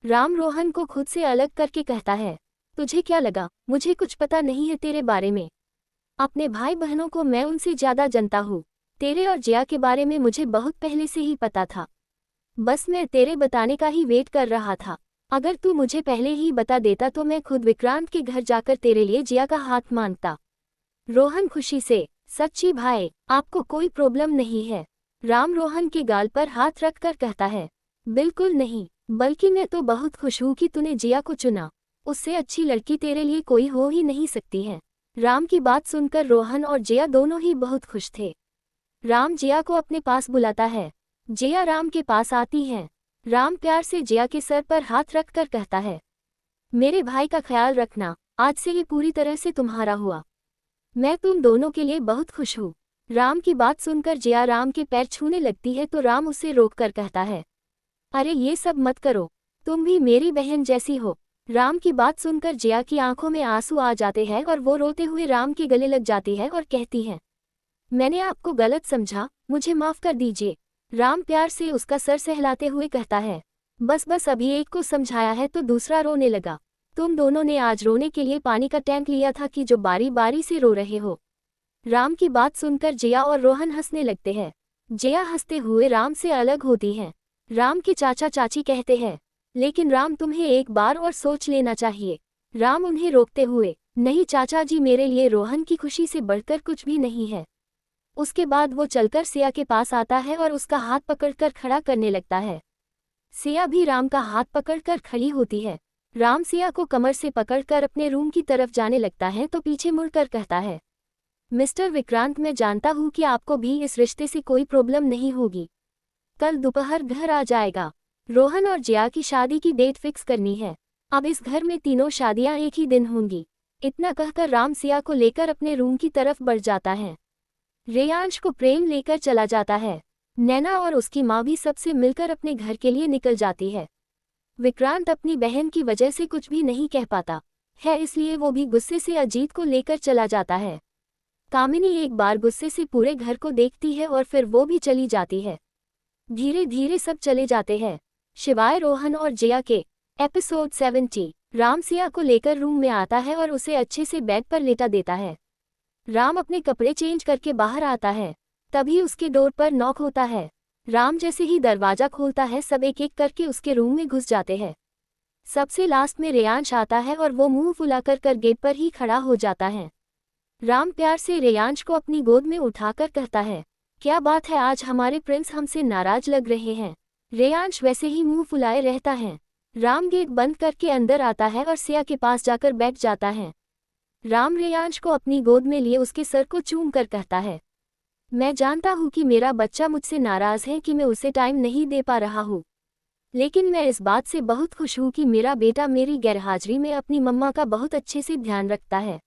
राम रोहन को खुद से अलग करके कहता है, तुझे क्या लगा मुझे कुछ पता नहीं है तेरे बारे में? अपने भाई बहनों को मैं उनसे ज्यादा जानता हूँ। तेरे और जिया के बारे में मुझे बहुत पहले से ही पता था, बस मैं तेरे बताने का ही वेट कर रहा था। अगर तू मुझे पहले ही बता देता तो मैं खुद विक्रांत के घर जाकर तेरे लिए जिया का हाथ मांगता। रोहन खुशी से, सच्ची भाई, आपको कोई प्रॉब्लम नहीं है? राम रोहन के गाल पर हाथ रखकर कहता है, बिल्कुल नहीं, बल्कि मैं तो बहुत खुश हूँ कि तूने जिया को चुना। उससे अच्छी लड़की तेरे लिए कोई हो ही नहीं सकती है। राम की बात सुनकर रोहन और जिया दोनों ही बहुत खुश थे। राम जिया को अपने पास बुलाता है। जिया राम के पास आती है। राम प्यार से जिया के सर पर हाथ रखकर कहता है, मेरे भाई का ख्याल रखना, आज से ये पूरी तरह से तुम्हारा हुआ। मैं तुम दोनों के लिए बहुत खुश हूँ। राम की बात सुनकर जिया राम के पैर छूने लगती है तो राम उसे रोककर कहता है, अरे ये सब मत करो, तुम भी मेरी बहन जैसी हो। राम की बात सुनकर जिया की आंखों में आंसू आ जाते हैं और वो रोते हुए राम के गले लग जाती है और कहती है, मैंने आपको गलत समझा, मुझे माफ कर दीजिए। राम प्यार से उसका सर सहलाते हुए कहता है, बस अभी एक को समझाया है तो दूसरा रोने लगा। तुम दोनों ने आज रोने के लिए पानी का टैंक लिया था कि जो बारी बारी से रो रहे हो। राम की बात सुनकर जिया और रोहन हंसने लगते हैं। जिया हंसते हुए राम से अलग होती हैं। राम के चाचा चाची कहते हैं, लेकिन राम तुम्हें एक बार और सोच लेना चाहिए। राम उन्हें रोकते हुए, नहीं चाचा जी, मेरे लिए रोहन की खुशी से बढ़कर कुछ भी नहीं है। उसके बाद वो चलकर सिया के पास आता है और उसका हाथ पकड़कर खड़ा करने लगता है। सिया भी राम का हाथ पकड़कर खड़ी होती है। राम सिया को कमर से पकड़कर अपने रूम की तरफ जाने लगता है तो पीछे मुड़कर कहता है, मिस्टर विक्रांत, मैं जानता हूँ कि आपको भी इस रिश्ते से कोई प्रॉब्लम नहीं होगी। कल दोपहर घर आ जाएगा। रोहन और जिया की शादी की डेट फिक्स करनी है। अब इस घर में तीनों शादियां एक ही दिन होंगी। इतना कहकर राम सिया को लेकर अपने रूम की तरफ बढ़ जाता है। रेयांश को प्रेम लेकर चला जाता है। नैना और उसकी माँ भी सबसे मिलकर अपने घर के लिए निकल जाती है। विक्रांत अपनी बहन की वजह से कुछ भी नहीं कह पाता है, इसलिए वो भी गुस्से से अजीत को लेकर चला जाता है। कामिनी एक बार गुस्से से पूरे घर को देखती है और फिर वो भी चली जाती है। धीरे धीरे सब चले जाते हैं, शिवाय रोहन और जिया के। एपिसोड 70। राम सिया को लेकर रूम में आता है और उसे अच्छे से बेड पर लेटा देता है। राम अपने कपड़े चेंज करके बाहर आता है, तभी उसके डोर पर नॉक होता है। राम जैसे ही दरवाजा खोलता है, सब एक एक करके उसके रूम में घुस जाते हैं। सबसे लास्ट में रेयांश आता है और वो मुंह फुलाकर गेट पर ही खड़ा हो जाता है। राम प्यार से रेयांश को अपनी गोद में उठाकर कहता है, क्या बात है, आज हमारे प्रिंस हमसे नाराज लग रहे हैं। रेयांश वैसे ही मुंह फुलाए रहता है। राम गेट बंद करके अंदर आता है और सिया के पास जाकर बैठ जाता है। राम रेयांश को अपनी गोद में लिए उसके सर को चूम कर कहता है, मैं जानता हूँ कि मेरा बच्चा मुझसे नाराज है कि मैं उसे टाइम नहीं दे पा रहा हूँ, लेकिन मैं इस बात से बहुत खुश हूँ कि मेरा बेटा मेरी गैरहाजिरी में अपनी मम्मा का बहुत अच्छे से ध्यान रखता है।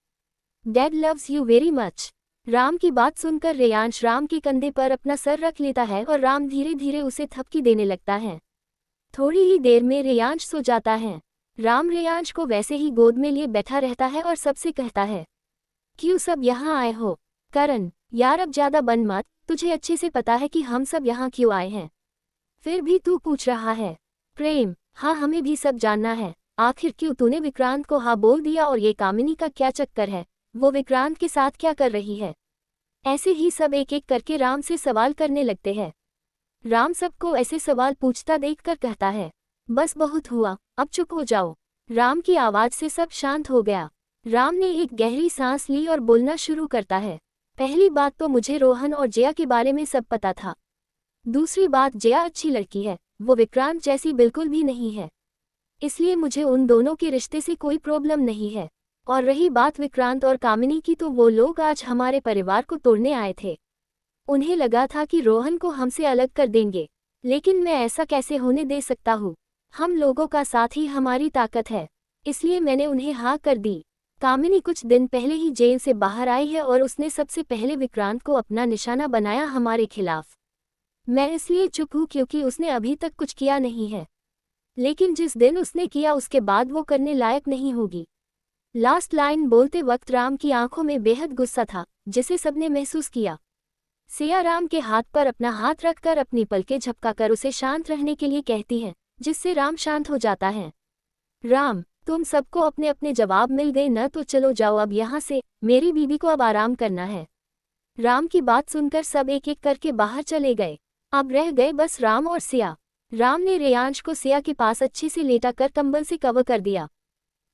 Dad loves you very much. Ram की बात सुनकर रेयांश राम के कंधे पर अपना सर रख लेता है और राम धीरे धीरे उसे थपकी देने लगता है। थोड़ी ही देर में रेयांश सो जाता है। राम रेयांश को वैसे ही गोद में लिए बैठा रहता है और सबसे कहता है, क्यों सब यहाँ आए हो? करण, यार अब ज्यादा बन मत, तुझे अच्छे से पता है कि हम सब यहाँ क्यों आए हैं, फिर भी तू पूछ रहा है। प्रेम, हाँ हमें भी सब जानना है, आखिर क्यों तूने विक्रांत को हाँ बोल दिया और ये कामिनी का क्या चक्कर है, वो विक्रांत के साथ क्या कर रही है? ऐसे ही सब एक एक करके राम से सवाल करने लगते हैं। राम सबको ऐसे सवाल पूछता देखकर कहता है, बस बहुत हुआ, अब चुप हो जाओ। राम की आवाज से सब शांत हो गया। राम ने एक गहरी सांस ली और बोलना शुरू करता है, पहली बात तो मुझे रोहन और जया के बारे में सब पता था। दूसरी बात, जया अच्छी लड़की है, वो विक्रांत जैसी बिल्कुल भी नहीं है, इसलिए मुझे उन दोनों के रिश्ते से कोई प्रॉब्लम नहीं है। और रही बात विक्रांत और कामिनी की, तो वो लोग आज हमारे परिवार को तोड़ने आए थे। उन्हें लगा था कि रोहन को हमसे अलग कर देंगे, लेकिन मैं ऐसा कैसे होने दे सकता हूँ। हम लोगों का साथ ही हमारी ताकत है, इसलिए मैंने उन्हें हाँ कर दी। कामिनी कुछ दिन पहले ही जेल से बाहर आई है और उसने सबसे पहले विक्रांत को अपना निशाना बनाया हमारे खिलाफ। मैं इसलिए चुप हूँ क्योंकि उसने अभी तक कुछ किया नहीं है, लेकिन जिस दिन उसने किया उसके बाद वो करने लायक नहीं होगी। लास्ट लाइन बोलते वक्त राम की आंखों में बेहद गुस्सा था, जिसे सबने महसूस किया। सिया राम के हाथ पर अपना हाथ रखकर अपनी पलकें झपकाकर उसे शांत रहने के लिए कहती है, जिससे राम शांत हो जाता है। राम, तुम सबको अपने अपने जवाब मिल गए न, तो चलो जाओ अब यहाँ से, मेरी बीवी को अब आराम करना है। राम की बात सुनकर सब एक एक करके बाहर चले गए। अब रह गए बस राम और सिया। राम ने रेयांश को सिया के पास अच्छे से लेटाकर कंबल से कवर कर दिया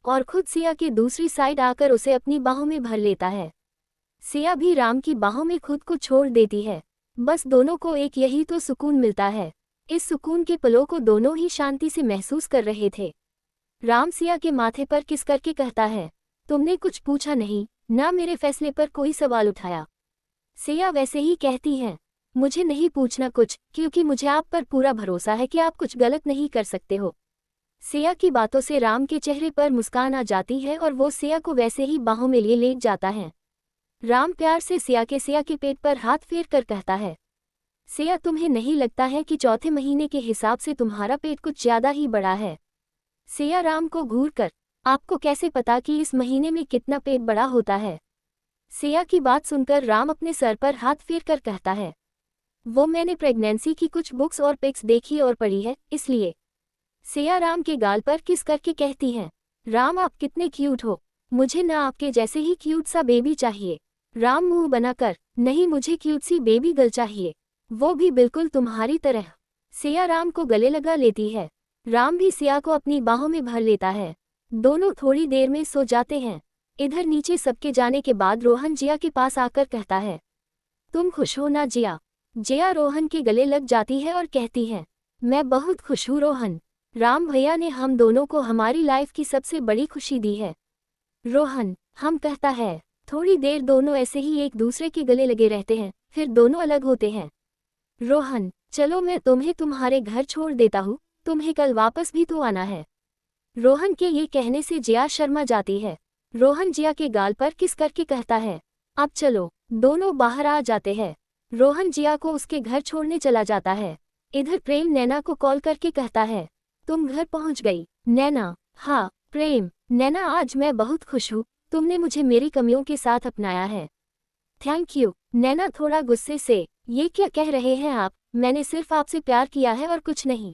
और खुद सिया के दूसरी साइड आकर उसे अपनी बाहों में भर लेता है। सिया भी राम की बाहों में खुद को छोड़ देती है। बस दोनों को एक यही तो सुकून मिलता है। इस सुकून के पलों को दोनों ही शांति से महसूस कर रहे थे। राम सिया के माथे पर किस करके कहता है, तुमने कुछ पूछा नहीं, ना मेरे फैसले पर कोई सवाल उठाया। सिया वैसे ही कहती है, मुझे नहीं पूछना कुछ, क्योंकि मुझे आप पर पूरा भरोसा है कि आप कुछ गलत नहीं कर सकते हो। सिया की बातों से राम के चेहरे पर मुस्कान आ जाती है और वो सिया को वैसे ही बाहों में लिए लेट जाता है। राम प्यार से सिया के पेट पर हाथ फेर कर कहता है, सिया तुम्हें नहीं लगता है कि चौथे महीने के हिसाब से तुम्हारा पेट कुछ ज्यादा ही बड़ा है? सिया राम को घूर कर, आपको कैसे पता कि इस महीने में कितना पेट बड़ा होता है? सिया की बात सुनकर राम अपने सर पर हाथ फेर कर कहता है, वो मैंने प्रेगनेंसी की कुछ बुक्स और पिक्स देखी और पढ़ी है, इसलिए। सिया राम के गाल पर किस करके कहती हैं, राम आप कितने क्यूट हो, मुझे ना आपके जैसे ही क्यूट सा बेबी चाहिए। राम मुंह बनाकर, नहीं मुझे क्यूट सी बेबी गर्ल चाहिए, वो भी बिल्कुल तुम्हारी तरह। सिया राम को गले लगा लेती है। राम भी सिया को अपनी बाहों में भर लेता है। दोनों थोड़ी देर में सो जाते हैं। इधर नीचे सबके जाने के बाद रोहन जिया के पास आकर कहता है, तुम खुश हो ना जिया? जिया रोहन के गले लग जाती है और कहती है, मैं बहुत खुश हूँ रोहन, राम भैया ने हम दोनों को हमारी लाइफ की सबसे बड़ी खुशी दी है। रोहन, हम कहता है, थोड़ी देर दोनों ऐसे ही एक दूसरे के गले लगे रहते हैं, फिर दोनों अलग होते हैं। रोहन, चलो मैं तुम्हें तुम्हारे घर छोड़ देता हूँ, तुम्हें कल वापस भी तो आना है। रोहन के ये कहने से जिया शर्मा जाती है। रोहन जिया के गाल पर किस करके कहता है, अब चलो। दोनों बाहर आ जाते हैं। रोहन जिया को उसके घर छोड़ने चला जाता है। इधर प्रेम नैना को कॉल करके कहता है, तुम घर पहुंच गई? नैना, हाँ प्रेम। नैना, आज मैं बहुत खुश हूँ, तुमने मुझे मेरी कमियों के साथ अपनाया है। Thank you. नैना थोड़ा गुस्से से, ये क्या कह रहे हैं आप? मैंने सिर्फ आपसे प्यार किया है और कुछ नहीं।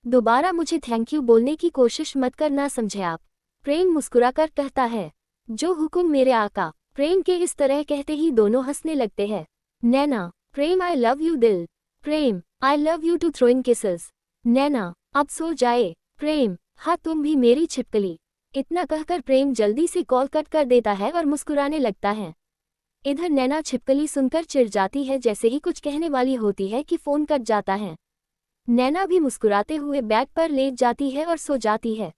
दोबारा मुझे थैंक यू बोलने की कोशिश मत करना, समझे आप? प्रेम मुस्कुराकर कहता है, जो हुक्म मेरे आका। प्रेम के इस तरह कहते ही दोनों हंसने लगते हैं। नैना, प्रेम आई लव यू दिल। प्रेम, I love you too throwing kisses. Naina, अब सो जाए। प्रेम, हाँ तुम भी मेरी छिपकली। इतना कहकर प्रेम जल्दी से कॉल कट कर देता है और मुस्कुराने लगता है। इधर नैना छिपकली सुनकर चिढ़ जाती है, जैसे ही कुछ कहने वाली होती है कि फोन कट जाता है। नैना भी मुस्कुराते हुए बेड पर लेट जाती है और सो जाती है।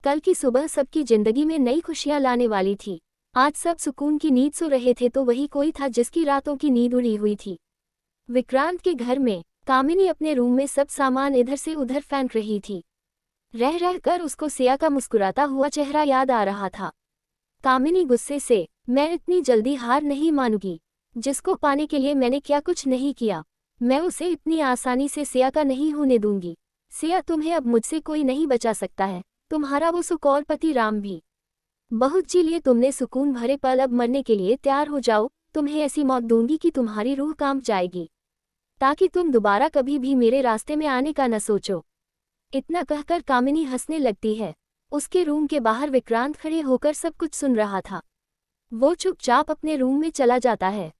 कल की सुबह सबकी जिंदगी में नई खुशियां लाने वाली थी। आज सब सुकून की नींद सो रहे थे तो वही कोई था जिसकी रातों की नींद उड़ी हुई थी। विक्रांत के घर में कामिनी अपने रूम में सब सामान इधर से उधर फेंक रही थी। रह रह कर उसको सिया का मुस्कुराता हुआ चेहरा याद आ रहा था। कामिनी गुस्से से, मैं इतनी जल्दी हार नहीं मानूंगी। जिसको पाने के लिए मैंने क्या कुछ नहीं किया, मैं उसे इतनी आसानी से सिया का नहीं होने दूंगी। सिया, तुम्हें अब मुझसे कोई नहीं बचा सकता है, तुम्हारा वो सुकौल पति राम भी। बहुत जी लिए तुमने सुकून भरे पल, अब मरने के लिए तैयार हो जाओ। तुम्हें ऐसी मौत दूंगी कि तुम्हारी रूह कांप जाएगी, ताकि तुम दोबारा कभी भी मेरे रास्ते में आने का न सोचो। इतना कहकर कामिनी हंसने लगती है। उसके रूम के बाहर विक्रांत खड़े होकर सब कुछ सुन रहा था। वो चुपचाप अपने रूम में चला जाता है।